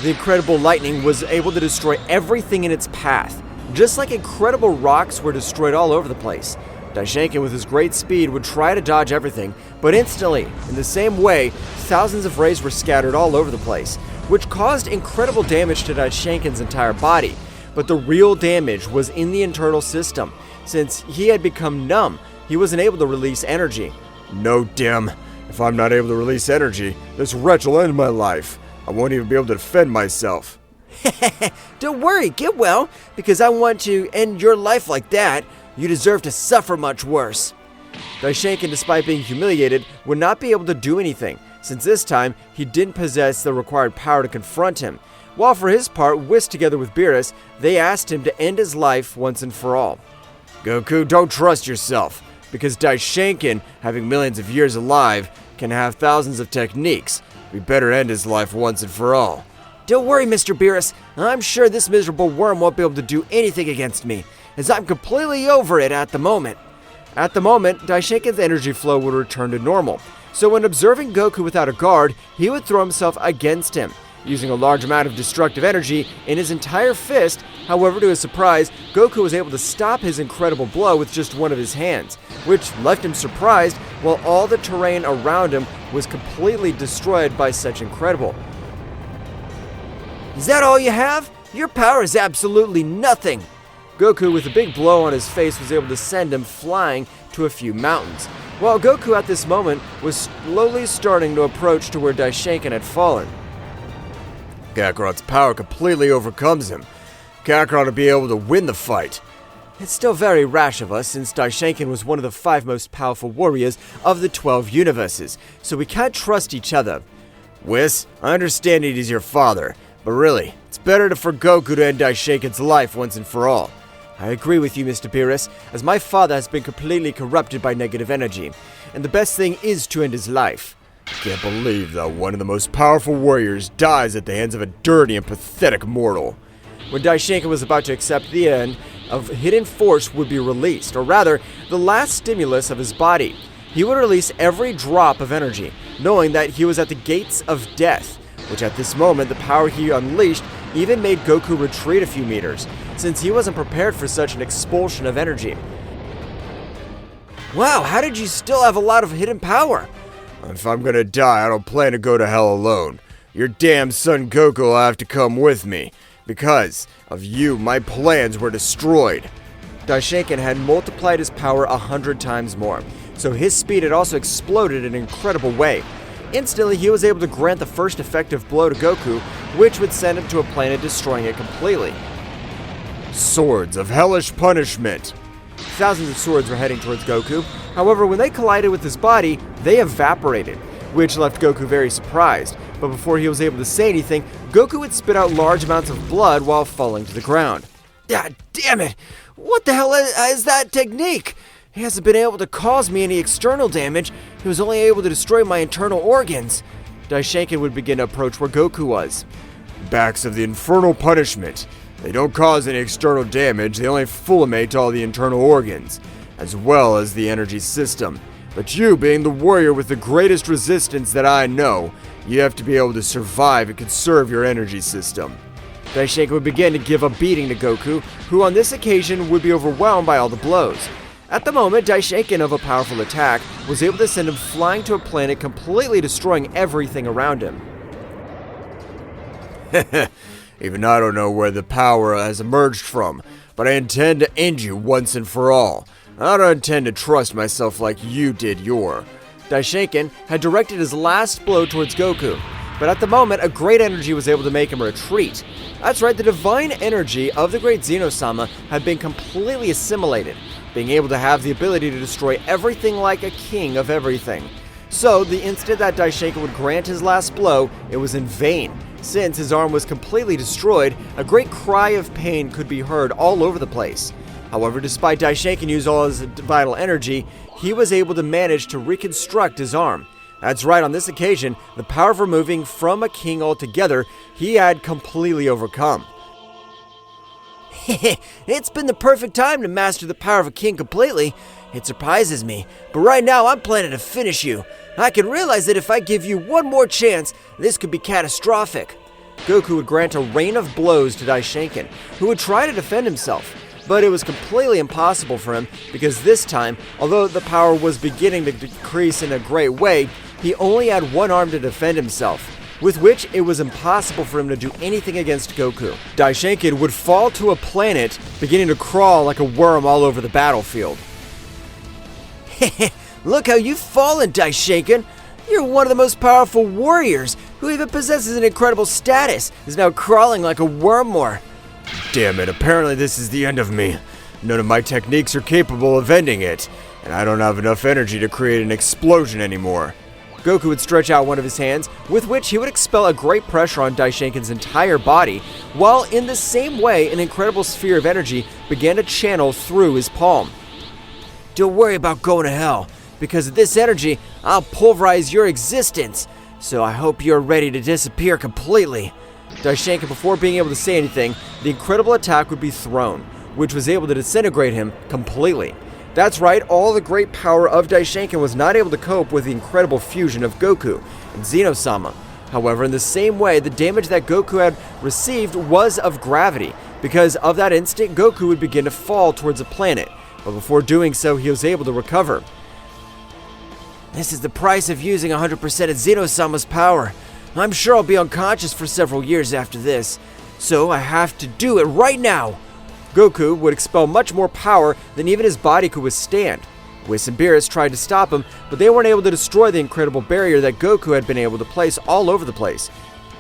The incredible lightning was able to destroy everything in its path, just like incredible rocks were destroyed all over the place. Daishinkan, with his great speed, would try to dodge everything, but instantly, in the same way, thousands of rays were scattered all over the place, which caused incredible damage to Daishinkan's entire body. But the real damage was in the internal system. Since he had become numb, he wasn't able to release energy.
No, damn. If I'm not able to release energy, this wretch will end my life. I won't even be able to defend myself.
Don't worry, get well, because I want to end your life like that. You deserve to suffer much worse.
Daishinkan, despite being humiliated, would not be able to do anything, since this time he didn't possess the required power to confront him. While for his part, Whis, together with Beerus, they asked him to end his life once and for all.
Goku, don't trust yourself, because Daishinkan, having millions of years alive, can have thousands of techniques. We better end his life once and for all.
Don't worry, Mr. Beerus. I'm sure this miserable worm won't be able to do anything against me, as I'm completely over it at the moment.
At the moment, Daishinkan's energy flow would return to normal, so when observing Goku without a guard, he would throw himself against him, using a large amount of destructive energy in his entire fist. However, to his surprise, Goku was able to stop his incredible blow with just one of his hands, which left him surprised, while all the terrain around him was completely destroyed by such incredible.
Is that all you have? Your power is absolutely nothing.
Goku, with a big blow on his face, was able to send him flying to a few mountains, while Goku at this moment was slowly starting to approach to where Daishinkan had fallen.
Kakarot's power completely overcomes him. Kakarot to be able to win the fight.
It's still very rash of us, since Daishinkan was one of the 5 most powerful warriors of the 12 universes, so we can't trust each other.
Whis, I understand it is your father, but really, it's better for Goku to end Daishinkan's life once and for all.
I agree with you, Mr. Beerus, as my father has been completely corrupted by negative energy, and the best thing is to end his life.
I can't believe that one of the most powerful warriors dies at the hands of a dirty and pathetic mortal.
When Daishinkan was about to accept the end of hidden force would be released, or rather, the last stimulus of his body, he would release every drop of energy, knowing that he was at the gates of death, which at this moment, the power he unleashed, even made Goku retreat a few meters, since he wasn't prepared for such an expulsion of energy.
Wow, how did you still have a lot of hidden power?
If I'm gonna die, I don't plan to go to hell alone. Your damn son Goku will have to come with me. Because of you, my plans were destroyed.
Daishinkan had multiplied his power 100 times more, so his speed had also exploded in an incredible way. Instantly, he was able to grant the first effective blow to Goku, which would send him to a planet, destroying it completely.
Swords of hellish punishment.
Thousands of swords were heading towards Goku. However, when they collided with his body, they evaporated, which left Goku very surprised. But before he was able to say anything, Goku would spit out large amounts of blood while falling to the ground.
God damn it! What the hell is that technique? He hasn't been able to cause me any external damage. He was only able to destroy my internal organs.
Daishinkan would begin to approach where Goku was.
Backs of the infernal punishment. They don't cause any external damage, they only fulminate all the internal organs, as well as the energy system. But you, being the warrior with the greatest resistance that I know, you have to be able to survive and conserve your energy system.
Daishinkan would begin to give a beating to Goku, who on this occasion would be overwhelmed by all the blows. At the moment, Daishinkan, of a powerful attack, was able to send him flying to a planet, completely destroying everything around him.
Even I don't know where the power has emerged from, but I intend to end you once and for all. I don't intend to trust myself like you did your.
Daishinkan had directed his last blow towards Goku, but at the moment, a great energy was able to make him retreat. That's right, the divine energy of the great Zeno-sama had been completely assimilated, being able to have the ability to destroy everything like a king of everything. So, the instant that Daishinkan would grant his last blow, it was in vain. Since his arm was completely destroyed, a great cry of pain could be heard all over the place. However, despite Daishinkan using all his vital energy, he was able to manage to reconstruct his arm. That's right, on this occasion, the power of removing from a king altogether, he had completely overcome.
It's been the perfect time to master the power of a king completely. It surprises me, but right now I'm planning to finish you. I can realize that if I give you one more chance, this could be catastrophic.
Goku would grant a rain of blows to Daishinkan, who would try to defend himself, but it was completely impossible for him because this time, although the power was beginning to decrease in a great way, he only had one arm to defend himself, with which it was impossible for him to do anything against Goku. Daishinkan would fall to a planet, beginning to crawl like a worm all over the battlefield.
Look how you've fallen, Daishinkan! You're one of the most powerful warriors, who even possesses an incredible status, is now crawling like a worm more.
Damn it, apparently this is the end of me. None of my techniques are capable of ending it, and I don't have enough energy to create an explosion anymore.
Goku would stretch out one of his hands, with which he would expel a great pressure on Daishinkan's entire body, while in the same way an incredible sphere of energy began to channel through his palm.
Don't worry about going to hell. Because of this energy, I'll pulverize your existence. So I hope you're ready to disappear completely.
Daishinkan, before being able to say anything, the incredible attack would be thrown, which was able to disintegrate him completely. That's right, all the great power of Daishinkan was not able to cope with the incredible fusion of Goku and Zeno-sama. However, in the same way, the damage that Goku had received was of gravity. Because of that instant, Goku would begin to fall towards a planet. But before doing so, he was able to recover.
This is the price of using 100% of Zeno-sama's power. I'm sure I'll be unconscious for several years after this. So I have to do it right now.
Goku would expel much more power than even his body could withstand. Whis and Beerus tried to stop him, but they weren't able to destroy the incredible barrier that Goku had been able to place all over the place.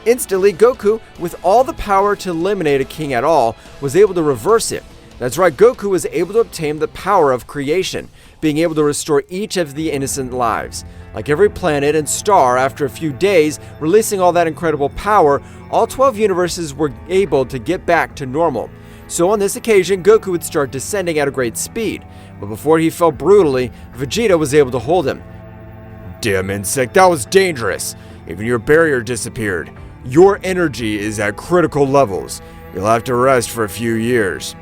Instantly, Goku, with all the power to eliminate a king at all, was able to reverse it. That's right, Goku was able to obtain the power of creation, being able to restore each of the innocent lives. Like every planet and star, after a few days, releasing all that incredible power, all 12 universes were able to get back to normal. So on this occasion, Goku would start descending at a great speed, but before he fell brutally, Vegeta was able to hold him.
Damn insect, that was dangerous. Even your barrier disappeared. Your energy is at critical levels. You'll have to rest for a few years.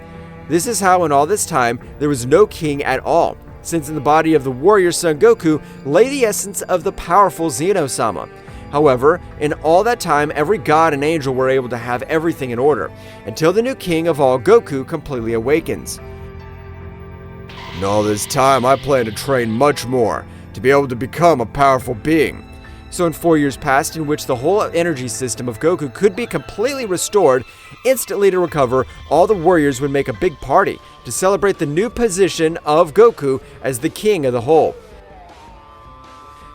This is how in all this time, there was no king at all, since in the body of the warrior Son Goku lay the essence of the powerful Zeno-sama. However, in all that time, every god and angel were able to have everything in order, until the new king of all, Goku, completely awakens.
In all this time, I plan to train much more, to be able to become a powerful being.
So in 4 years passed, in which the whole energy system of Goku could be completely restored, instantly to recover, all the warriors would make a big party to celebrate the new position of Goku as the king of the whole.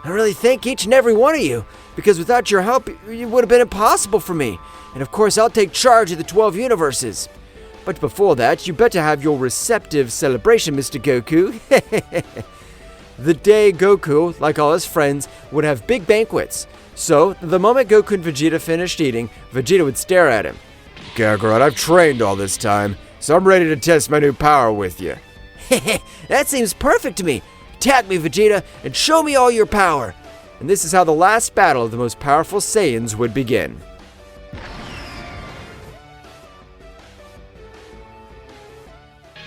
I really thank each and every one of you, because without your help, it would have been impossible for me. And of course, I'll take charge of the 12 universes.
But before that, you better have your receptive celebration, Mr. Goku. The day Goku, like all his friends, would have big banquets. So, the moment Goku and Vegeta finished eating, Vegeta would stare at him.
Kakarot, I've trained all this time, so I'm ready to test my new power with you.
That seems perfect to me. Attack me, Vegeta, and show me all your power.
And this is how the last battle of the most powerful Saiyans would begin.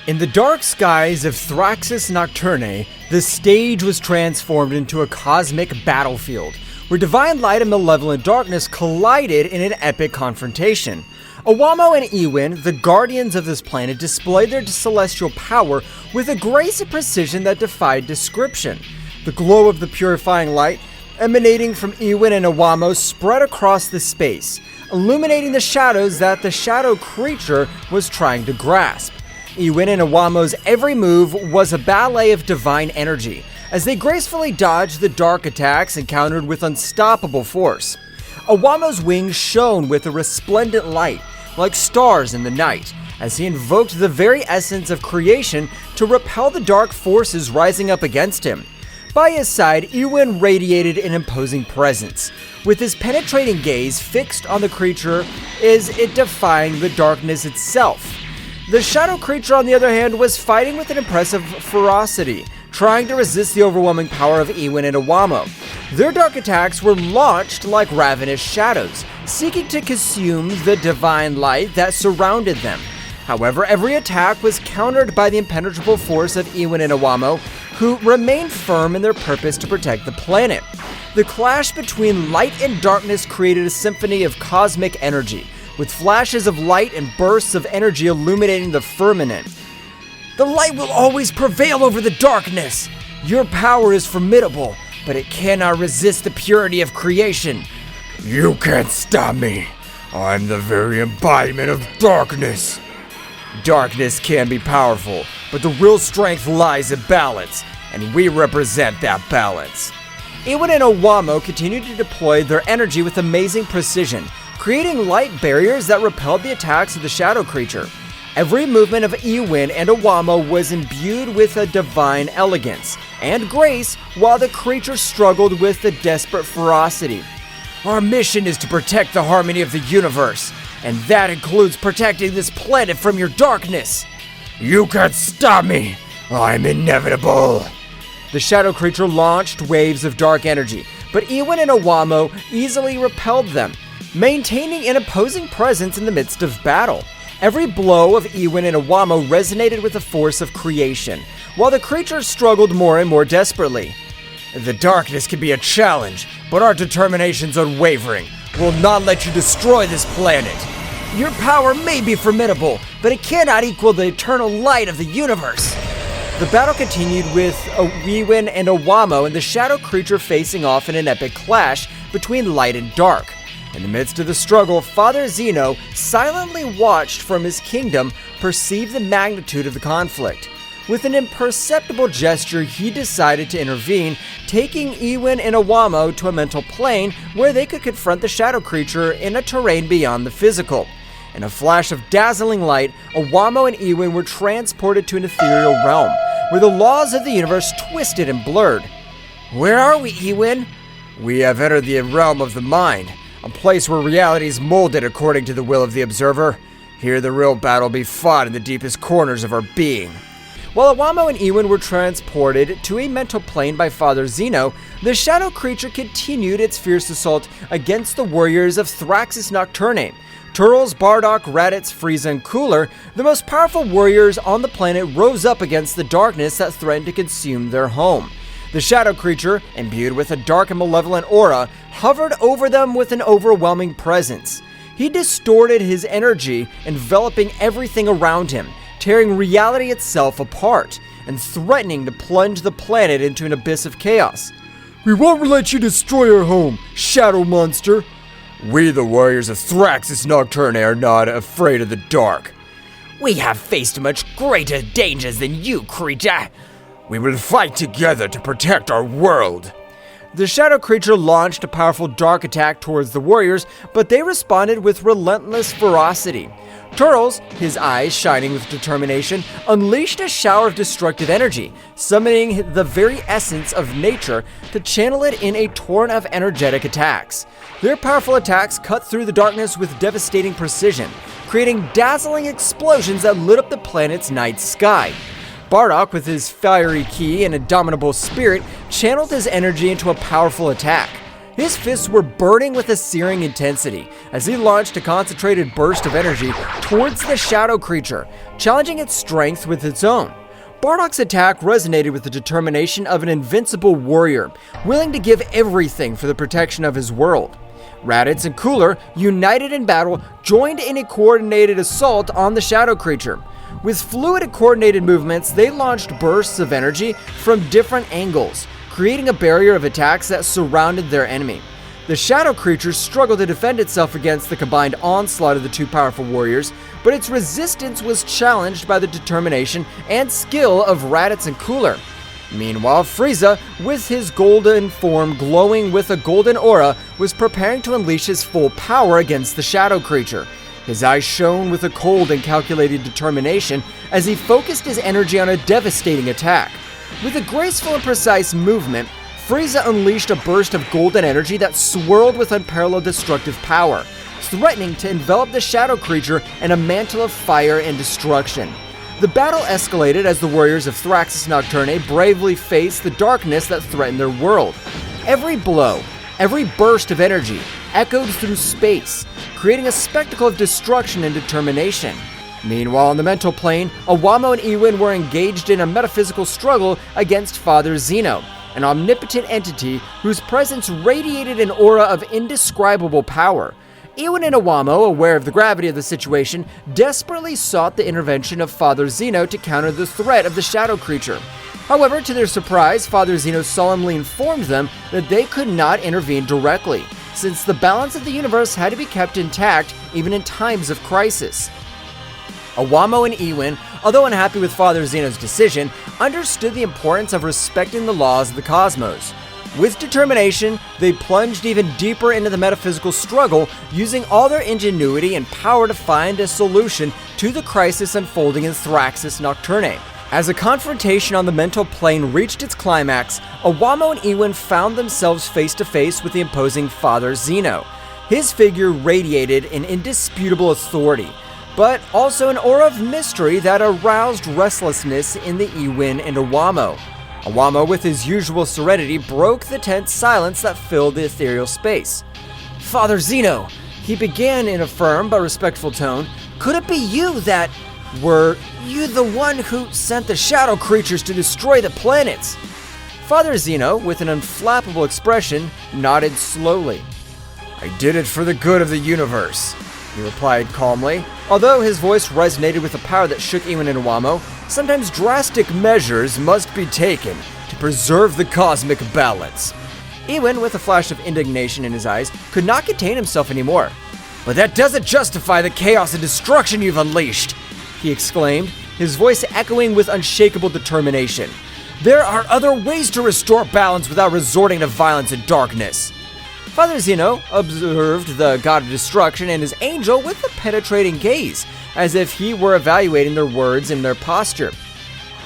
In the dark skies of Thraxis Nocturne, the stage was transformed into a cosmic battlefield, where divine light and malevolent darkness collided in an epic confrontation. Owamo and Ewin, the guardians of this planet, displayed their celestial power with a grace and precision that defied description. The glow of the purifying light emanating from Ewin and Owamo spread across the space, illuminating the shadows that the shadow creature was trying to grasp. Ewin and Owamo's every move was a ballet of divine energy, as they gracefully dodged the dark attacks and countered with unstoppable force. Owamo's wings shone with a resplendent light, like stars in the night, as he invoked the very essence of creation to repel the dark forces rising up against him. By his side, Ewin radiated an imposing presence, with his penetrating gaze fixed on the creature as it defying the darkness itself. The shadow creature, on the other hand, was fighting with an impressive ferocity, trying to resist the overwhelming power of Ewin and Owamo. Their dark attacks were launched like ravenous shadows, seeking to consume the divine light that surrounded them. However, every attack was countered by the impenetrable force of Ewin and Owamo, who remained firm in their purpose to protect the planet. The clash between light and darkness created a symphony of cosmic energy, with flashes of light and bursts of energy illuminating the firmament.
The light will always prevail over the darkness. Your power is formidable, but it cannot resist the purity of creation.
You can't stop me. I'm the very embodiment of darkness.
Darkness can be powerful, but the real strength lies in balance, and we represent that balance. Ewin and Owamo continued to deploy their energy with amazing precision, creating light barriers that repelled the attacks of the shadow creature. Every movement of Ewin and Owamo was imbued with a divine elegance and grace, while the creature struggled with a desperate ferocity. Our mission is to protect the harmony of the universe, and that includes protecting this planet from your darkness.
You can't stop me. I'm inevitable.
The shadow creature launched waves of dark energy, but Ewin and Owamo easily repelled them, maintaining an opposing presence in the midst of battle. Every blow of Ewin and Owamo resonated with the force of creation, while the creature struggled more and more desperately. The darkness can be a challenge, but our determination's unwavering. We'll not let you destroy this planet.
Your power may be formidable, but it cannot equal the eternal light of the universe.
The battle continued with Ewin and Owamo and the shadow creature facing off in an epic clash between light and dark. In the midst of the struggle, Father Zeno silently watched from his kingdom, perceived the magnitude of the conflict. With an imperceptible gesture, he decided to intervene, taking Ewin and Owamo to a mental plane where they could confront the shadow creature in a terrain beyond the physical. In a flash of dazzling light, Owamo and Ewin were transported to an ethereal realm, where the laws of the universe twisted and blurred.
Where are we, Ewin?
We have entered the realm of the mind, a place where reality is molded according to the will of the observer. Here the real battle be fought in the deepest corners of our being. While Owamo and Ewin were transported to a mental plane by Father Zeno, the shadow creature continued its fierce assault against the warriors of Thraxis Nocturne. Turles, Bardock, Raditz, Frieza, and Cooler, the most powerful warriors on the planet, rose up against the darkness that threatened to consume their home. The shadow creature, imbued with a dark and malevolent aura, hovered over them with an overwhelming presence. He distorted his energy, enveloping everything around him, tearing reality itself apart, and threatening to plunge the planet into an abyss of chaos.
We won't let you destroy our home, shadow monster. We, the warriors of Thraxus Nocturne, are not afraid of the dark.
We have faced much greater dangers than you, creature.
We will fight together to protect our world.
The shadow creature launched a powerful dark attack towards the warriors, but they responded with relentless ferocity. Turles, his eyes shining with determination, unleashed a shower of destructive energy, summoning the very essence of nature to channel it in a torrent of energetic attacks. Their powerful attacks cut through the darkness with devastating precision, creating dazzling explosions that lit up the planet's night sky. Bardock, with his fiery ki and indomitable spirit, channeled his energy into a powerful attack. His fists were burning with a searing intensity as he launched a concentrated burst of energy towards the shadow creature, challenging its strength with its own. Bardock's attack resonated with the determination of an invincible warrior, willing to give everything for the protection of his world. Raditz and Cooler, united in battle, joined in a coordinated assault on the shadow creature. With fluid and coordinated movements, they launched bursts of energy from different angles, creating a barrier of attacks that surrounded their enemy. The shadow creature struggled to defend itself against the combined onslaught of the two powerful warriors, but its resistance was challenged by the determination and skill of Raditz and Cooler. Meanwhile, Frieza, with his golden form glowing with a golden aura, was preparing to unleash his full power against the shadow creature. His eyes shone with a cold and calculated determination as he focused his energy on a devastating attack. With a graceful and precise movement, Frieza unleashed a burst of golden energy that swirled with unparalleled destructive power, threatening to envelop the shadow creature in a mantle of fire and destruction. The battle escalated as the warriors of Thraxus Nocturne bravely faced the darkness that threatened their world. Every blow, every burst of energy echoed through space, creating a spectacle of destruction and determination. Meanwhile, on the mental plane, Awamo and Ewin were engaged in a metaphysical struggle against Father Zeno, an omnipotent entity whose presence radiated an aura of indescribable power. Ewin and Awamo, aware of the gravity of the situation, desperately sought the intervention of Father Zeno to counter the threat of the shadow creature. However, to their surprise, Father Zeno solemnly informed them that they could not intervene directly, since the balance of the universe had to be kept intact even in times of crisis. Awamo and Ewin, although unhappy with Father Zeno's decision, understood the importance of respecting the laws of the cosmos. With determination, they plunged even deeper into the metaphysical struggle, using all their ingenuity and power to find a solution to the crisis unfolding in Thraxus Nocturne. As a confrontation on the mental plane reached its climax, Awamo and Ewin found themselves face to face with the imposing Father Zeno. His figure radiated an indisputable authority, but also an aura of mystery that aroused restlessness in the Ewin and Awamo. Awamo, with his usual serenity, broke the tense silence that filled the ethereal space. "Father Zeno," he began in a firm but respectful tone, "could it be you that... Were you the one who sent the shadow creatures to destroy the planets?" Father Zeno, with an unflappable expression, nodded slowly. "I did it for the good of the universe," he replied calmly. Although his voice resonated with a power that shook Ewin and Awamo, sometimes drastic measures must be taken to preserve the cosmic balance. Ewin, with a flash of indignation in his eyes, could not contain himself anymore. "But that doesn't justify the chaos and destruction you've unleashed!" he exclaimed, his voice echoing with unshakable determination. "There are other ways to restore balance without resorting to violence and darkness." Father Zeno observed the god of destruction and his angel with a penetrating gaze, as if he were evaluating their words and their posture.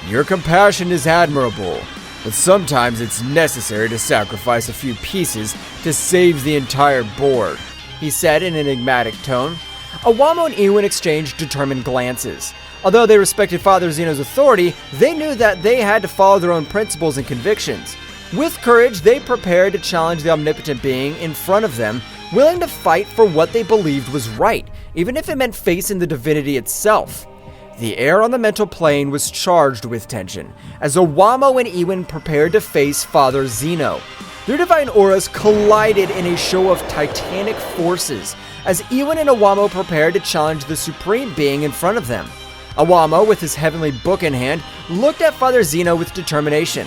"Your compassion is admirable, but sometimes it's necessary to sacrifice a few pieces to save the entire board," he said in an enigmatic tone. Awamo and Ewin exchanged determined glances. Although they respected Father Zeno's authority, they knew that they had to follow their own principles and convictions. With courage, they prepared to challenge the omnipotent being in front of them, willing to fight for what they believed was right, even if it meant facing the divinity itself. The air on the mental plane was charged with tension, as Owamo and Iwin prepared to face Father Zeno. Their divine auras collided in a show of titanic forces, as Iwin and Owamo prepared to challenge the supreme being in front of them. Owamo, with his heavenly book in hand, looked at Father Zeno with determination.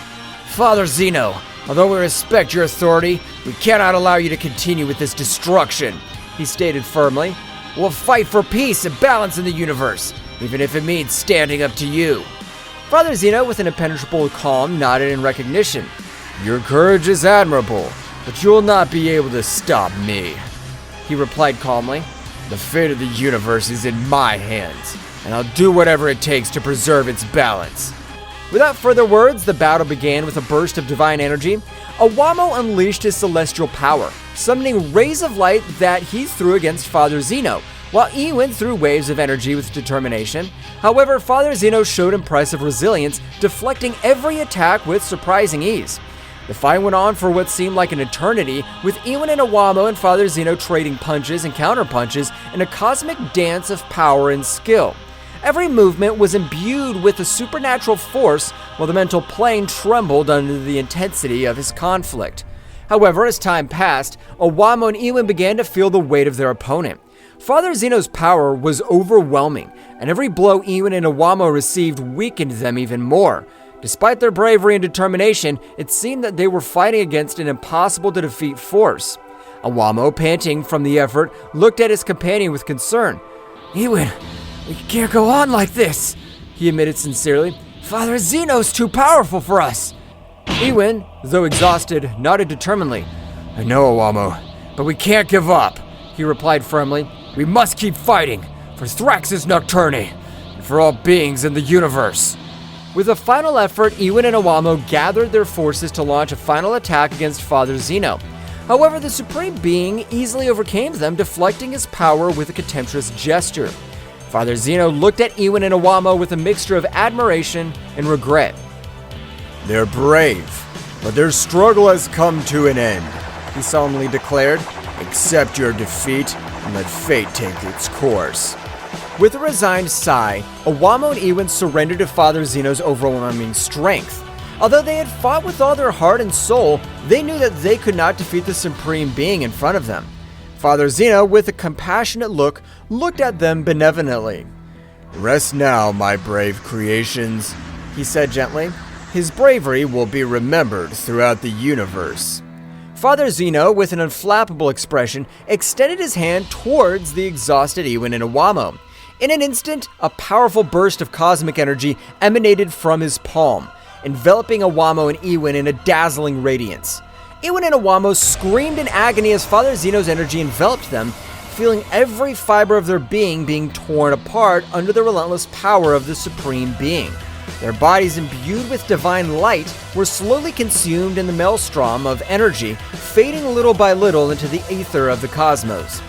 "Father Zeno, although we respect your authority, we cannot allow you to continue with this destruction," he stated firmly. "We'll fight for peace and balance in the universe, even if it means standing up to you." Father Zeno, with an impenetrable calm, nodded in recognition. "Your courage is admirable, but you will not be able to stop me," he replied calmly. "The fate of the universe is in my hands, and I'll do whatever it takes to preserve its balance." Without further words, the battle began with a burst of divine energy. Owamo unleashed his celestial power, summoning rays of light that he threw against Father Zeno, while Iwin threw waves of energy with determination. However, Father Zeno showed impressive resilience, deflecting every attack with surprising ease. The fight went on for what seemed like an eternity, with Iwin and Owamo and Father Zeno trading punches and counterpunches in a cosmic dance of power and skill. Every movement was imbued with a supernatural force, while the mental plane trembled under the intensity of his conflict. However, as time passed, Owamo and Iwin began to feel the weight of their opponent. Father Zeno's power was overwhelming, and every blow Iwin and Owamo received weakened them even more. Despite their bravery and determination, it seemed that they were fighting against an impossible-to-defeat force. Owamo, panting from the effort, looked at his companion with concern. "Iwin, we can't go on like this," he admitted sincerely. "Father Zeno's too powerful for us." Iwin, though exhausted, nodded determinedly. "I know, Owamo, but we can't give up," he replied firmly. "We must keep fighting, for Thraxis Nocturne, and for all beings in the universe." With a final effort, Iwin and Owamo gathered their forces to launch a final attack against Father Zeno. However, the Supreme Being easily overcame them, deflecting his power with a contemptuous gesture. Father Zeno looked at Iwin and Owamo with a mixture of admiration and regret.
They're brave, but their struggle has come to an end,
he solemnly declared.
Accept your defeat and let fate take its course.
With a resigned sigh, Owamo and Iwin surrendered to Father Zeno's overwhelming strength. Although they had fought with all their heart and soul, they knew that they could not defeat the Supreme Being in front of them. Father Zeno, with a compassionate look, looked at them benevolently.
"Rest now, my brave creations,"
he said gently.
"His bravery will be remembered throughout the universe."
Father Zeno, with an unflappable expression, extended his hand towards the exhausted Iwin and Owamo. In an instant, a powerful burst of cosmic energy emanated from his palm, enveloping Owamo and Iwin in a dazzling radiance. Iwin and Owamo screamed in agony as Father Zeno's energy enveloped them, feeling every fiber of their being torn apart under the relentless power of the Supreme Being. Their bodies, imbued with divine light, were slowly consumed in the maelstrom of energy, fading little by little into the ether of the cosmos.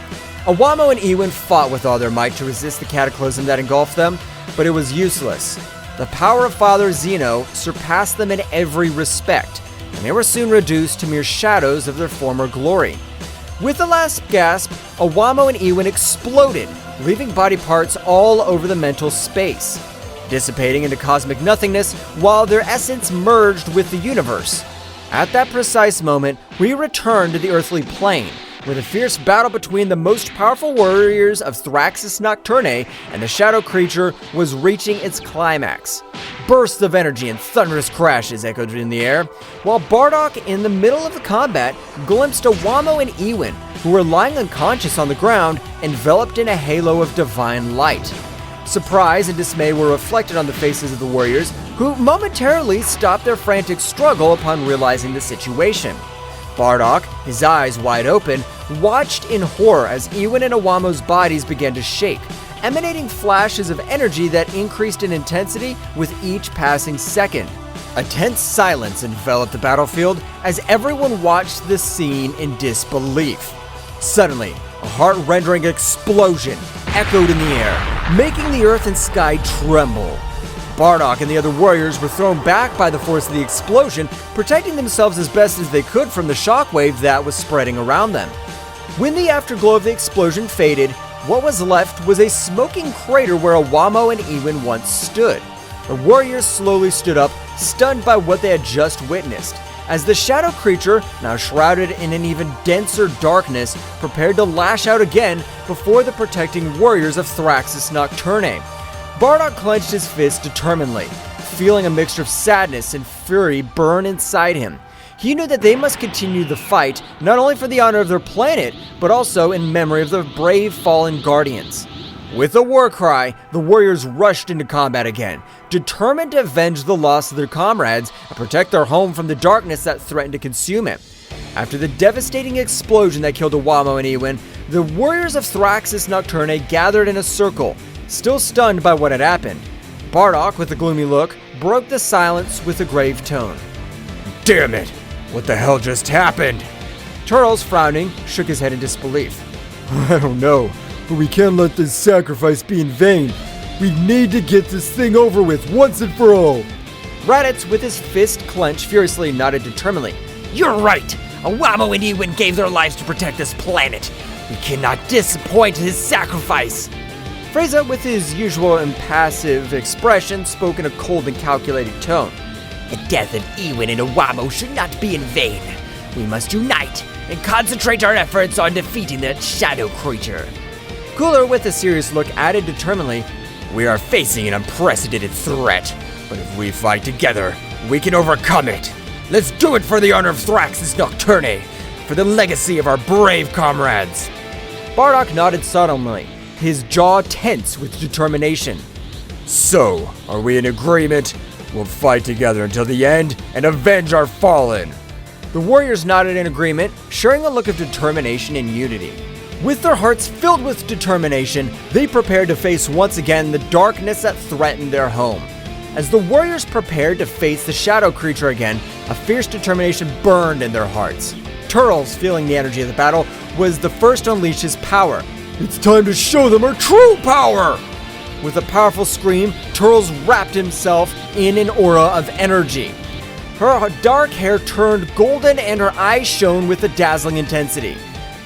Owamo and Iwin fought with all their might to resist the cataclysm that engulfed them, but it was useless. The power of Father Zeno surpassed them in every respect, and they were soon reduced to mere shadows of their former glory. With the last gasp, Owamo and Iwin exploded, leaving body parts all over the mental space, dissipating into cosmic nothingness while their essence merged with the universe. At that precise moment, we return to the earthly plane, where the fierce battle between the most powerful warriors of Thraxis Nocturne and the shadow creature was reaching its climax. Bursts of energy and thunderous crashes echoed in the air, while Bardock, in the middle of the combat, glimpsed Owamo and Iwin, who were lying unconscious on the ground, enveloped in a halo of divine light. Surprise and dismay were reflected on the faces of the warriors, who momentarily stopped their frantic struggle upon realizing the situation. Bardock, his eyes wide open, watched in horror as Iwin and Owamo's bodies began to shake, emanating flashes of energy that increased in intensity with each passing second. A tense silence enveloped the battlefield as everyone watched the scene in disbelief. Suddenly, a heart-rending explosion echoed in the air, making the earth and sky tremble. Bardock and the other warriors were thrown back by the force of the explosion, protecting themselves as best as they could from the shockwave that was spreading around them. When the afterglow of the explosion faded, What was left was a smoking crater where Awamo and Ewin once stood. The warriors slowly stood up, stunned by what they had just witnessed, as the shadow creature, now shrouded in an even denser darkness, prepared to lash out again before the protecting warriors of Thraxus Nocturne. Bardock clenched his fist determinedly, feeling a mixture of sadness and fury burn inside him. He knew that they must continue the fight, not only for the honor of their planet, but also in memory of the brave fallen guardians. With a war cry, the warriors rushed into combat again, determined to avenge the loss of their comrades and protect their home from the darkness that threatened to consume it. After the devastating explosion that killed Awamo and Ewin, the warriors of Thraxus Nocturne gathered in a circle, still stunned by what had happened. Bardock, with a gloomy look, broke the silence with a grave tone.
Damn it! What the hell just happened?
Turles, frowning, shook his head in disbelief.
I don't know, but we can't let this sacrifice be in vain. We need to get this thing over with once and for all.
Raditz, with his fist clenched, furiously nodded determinedly.
You're right! Awamo and Ewin gave their lives to protect this planet. We cannot disappoint his sacrifice.
Frieza, with his usual impassive expression, spoke in a cold and calculated tone.
The death of Ewin and Awamo should not be in vain. We must unite and concentrate our efforts on defeating that shadow creature.
Cooler, with a serious look, added determinedly,
We are facing an unprecedented threat, but if we fight together, we can overcome it. Let's do it for the honor of Thraxus Nocturne, for the legacy of our brave comrades.
Bardock nodded solemnly, his jaw tense with determination.
So, are we in agreement? We'll fight together until the end and avenge our fallen.
The warriors nodded in agreement, sharing a look of determination and unity. With their hearts filled with determination, they prepared to face once again the darkness that threatened their home. As the warriors prepared to face the shadow creature again, a fierce determination burned in their hearts. Turles, feeling the energy of the battle, was the first to unleash his power.
It's time to show them our true power!
With a powerful scream, Turles wrapped himself in an aura of energy. Her dark hair turned golden and her eyes shone with a dazzling intensity.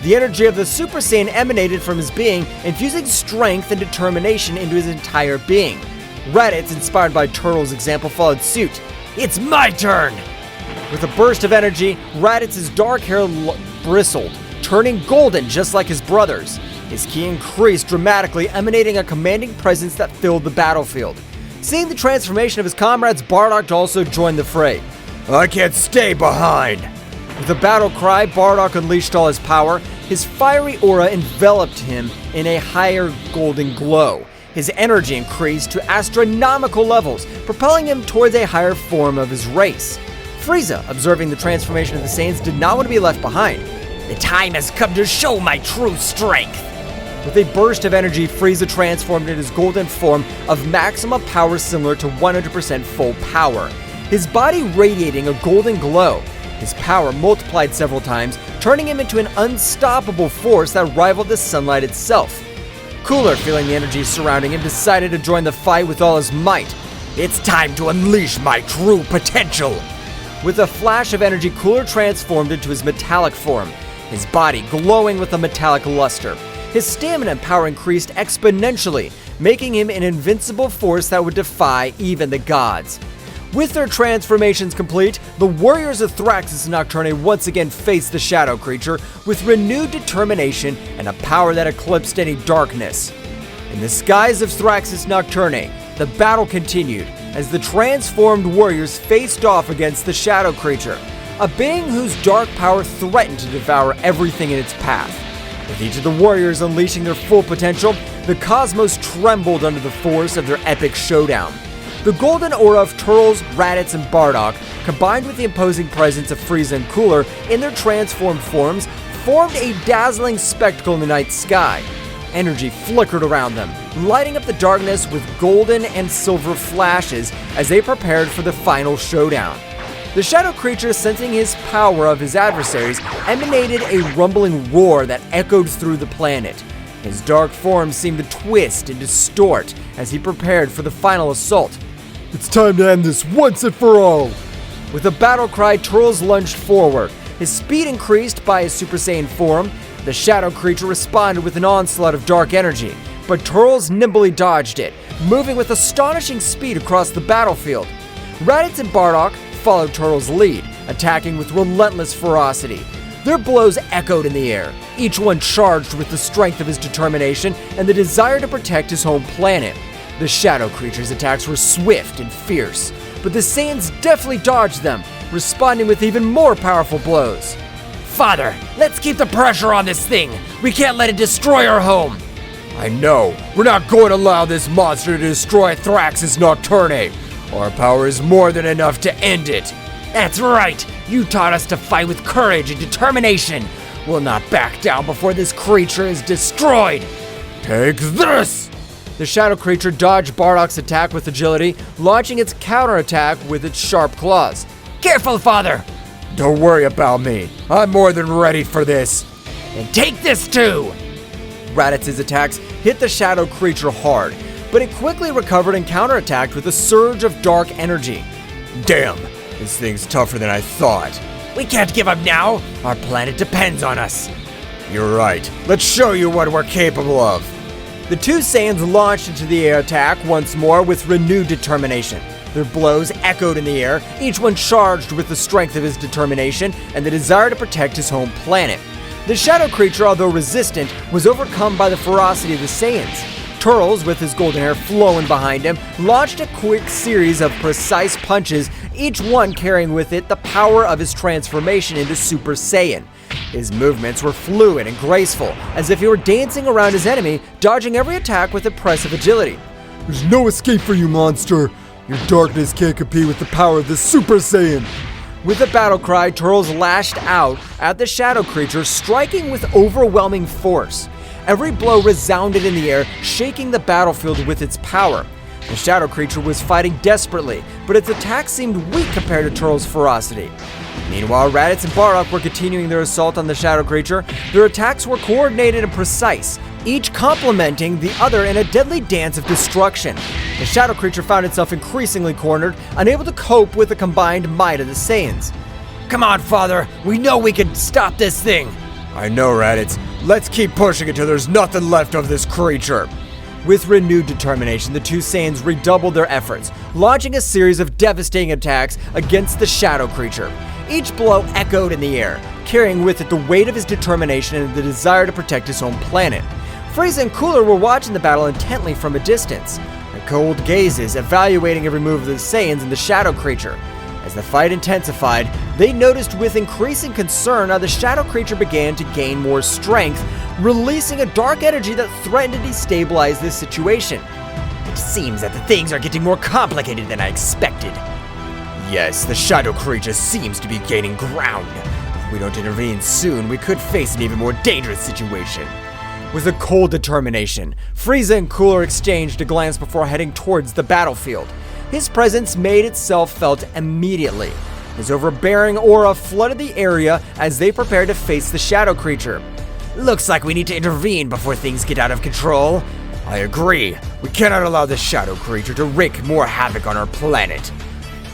The energy of the Super Saiyan emanated from his being, infusing strength and determination into his entire being. Raditz, inspired by Turles' example, followed suit.
It's my turn!
With a burst of energy, Raditz's dark hair bristled, turning golden just like his brother's. His ki increased dramatically, emanating a commanding presence that filled the battlefield. Seeing the transformation of his comrades, Bardock also joined the fray.
I can't stay behind!
With a battle cry, Bardock unleashed all his power. His fiery aura enveloped him in a higher golden glow. His energy increased to astronomical levels, propelling him towards a higher form of his race. Frieza, observing the transformation of the Saiyans, did not want to be left behind.
The time has come to show my true strength.
With a burst of energy, Frieza transformed into his golden form of maximum power similar to 100% full power. His body radiating a golden glow. His power multiplied several times, turning him into an unstoppable force that rivaled the sunlight itself. Cooler, feeling the energy surrounding him, decided to join the fight with all his might.
It's time to unleash my true potential.
With a flash of energy, Cooler transformed into his metallic form, his body glowing with a metallic luster. His stamina and power increased exponentially, making him an invincible force that would defy even the gods. With their transformations complete, the warriors of Thraxus Nocturne once again faced the shadow creature with renewed determination and a power that eclipsed any darkness. In the skies of Thraxus Nocturne, the battle continued as the transformed warriors faced off against the shadow creature, a being whose dark power threatened to devour everything in its path. With each of the warriors unleashing their full potential, the cosmos trembled under the force of their epic showdown. The golden aura of Turles, Raditz, and Bardock, combined with the imposing presence of Frieza and Cooler in their transformed forms, formed a dazzling spectacle in the night sky. Energy flickered around them, lighting up the darkness with golden and silver flashes as they prepared for the final showdown. The shadow creature, sensing his power of his adversaries, emanated a rumbling roar that echoed through the planet. His dark form seemed to twist and distort as he prepared for the final assault.
It's time to end this once and for all!
With a battle cry, Turles lunged forward. His speed increased by his Super Saiyan form. The shadow creature responded with an onslaught of dark energy, but Turles nimbly dodged it, moving with astonishing speed across the battlefield. Raditz and Bardock followed Turles' lead, attacking with relentless ferocity. Their blows echoed in the air, each one charged with the strength of his determination and the desire to protect his home planet. The shadow creature's attacks were swift and fierce, but the Saiyans deftly dodged them, responding with even more powerful blows.
Father, let's keep the pressure on this thing. We can't let it destroy our home.
I know. We're not going to allow this monster to destroy Thrax's Nocturne. Our power is more than enough to end it.
That's right. You taught us to fight with courage and determination. We'll not back down before this creature is destroyed.
Take this!
The shadow creature dodged Bardock's attack with agility, launching its counterattack with its sharp claws.
Careful, Father.
Don't worry about me. I'm more than ready for this.
And take this too.
Raditz's attacks hit the shadow creature hard, but it quickly recovered and counterattacked with a surge of dark energy.
Damn, this thing's tougher than I thought.
We can't give up now. Our planet depends on us.
You're right. Let's show you what we're capable of.
The two Saiyans launched into the air attack once more with renewed determination. Their blows echoed in the air, each one charged with the strength of his determination and the desire to protect his home planet. The shadow creature, although resistant, was overcome by the ferocity of the Saiyans. Turles, with his golden hair flowing behind him, launched a quick series of precise punches, each one carrying with it the power of his transformation into Super Saiyan. His movements were fluid and graceful, as if he were dancing around his enemy, dodging every attack with impressive agility.
There's no escape for you, monster. Your darkness can't compete with the power of the Super Saiyan.
With a battle cry, Turles lashed out at the shadow creature, striking with overwhelming force. Every blow resounded in the air, shaking the battlefield with its power. The shadow creature was fighting desperately, but its attack seemed weak compared to Turles' ferocity. Meanwhile, Raditz and Bardock were continuing their assault on the shadow creature. Their attacks were coordinated and precise, each complementing the other in a deadly dance of destruction. The shadow creature found itself increasingly cornered, unable to cope with the combined might of the Saiyans.
Come on, Father. We know we can stop this thing.
I know, Raditz. Let's keep pushing until there's nothing left of this creature.
With renewed determination, the two Saiyans redoubled their efforts, launching a series of devastating attacks against the shadow creature. Each blow echoed in the air, carrying with it the weight of his determination and the desire to protect his home planet. Frieza and Cooler were watching the battle intently from a distance, their cold gazes evaluating every move of the Saiyans and the shadow creature. As the fight intensified, they noticed with increasing concern how the shadow creature began to gain more strength, releasing a dark energy that threatened to destabilize this situation.
It seems that the things are getting more complicated than I expected.
Yes, the shadow creature seems to be gaining ground. If we don't intervene soon, we could face an even more dangerous situation.
With a cold determination, Frieza and Cooler exchanged a glance before heading towards the battlefield. His presence made itself felt immediately. His overbearing aura flooded the area as they prepared to face the shadow creature.
Looks like we need to intervene before things get out of control.
I agree. We cannot allow the shadow creature to wreak more havoc on our planet.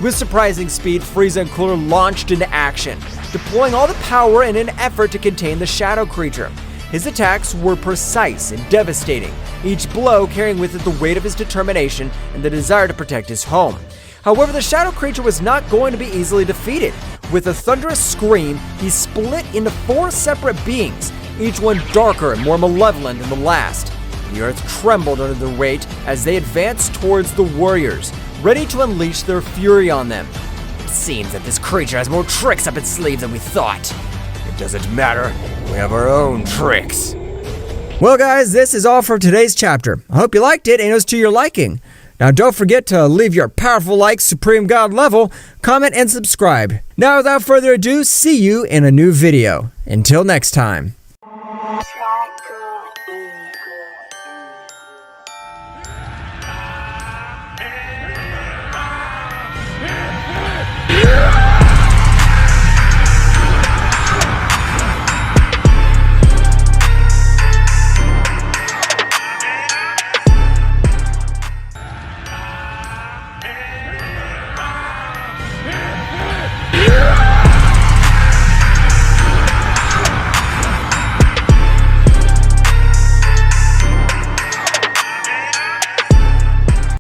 With surprising speed, Frieza and Cooler launched into action, deploying all the power in an effort to contain the shadow creature. His attacks were precise and devastating, each blow carrying with it the weight of his determination and the desire to protect his home. However, the shadow creature was not going to be easily defeated. With a thunderous scream, he split into 4 separate beings, each one darker and more malevolent than the last. The earth trembled under their weight as they advanced towards the warriors, ready to unleash their fury on them.
It seems that this creature has more tricks up its sleeve than we thought.
It doesn't matter. We have our own tricks.
Well, guys, this is all for today's chapter. I hope you liked it and it was to your liking. Now, don't forget to leave your powerful like Supreme God level, comment, and subscribe. Now, without further ado, see you in a new video. Until next time.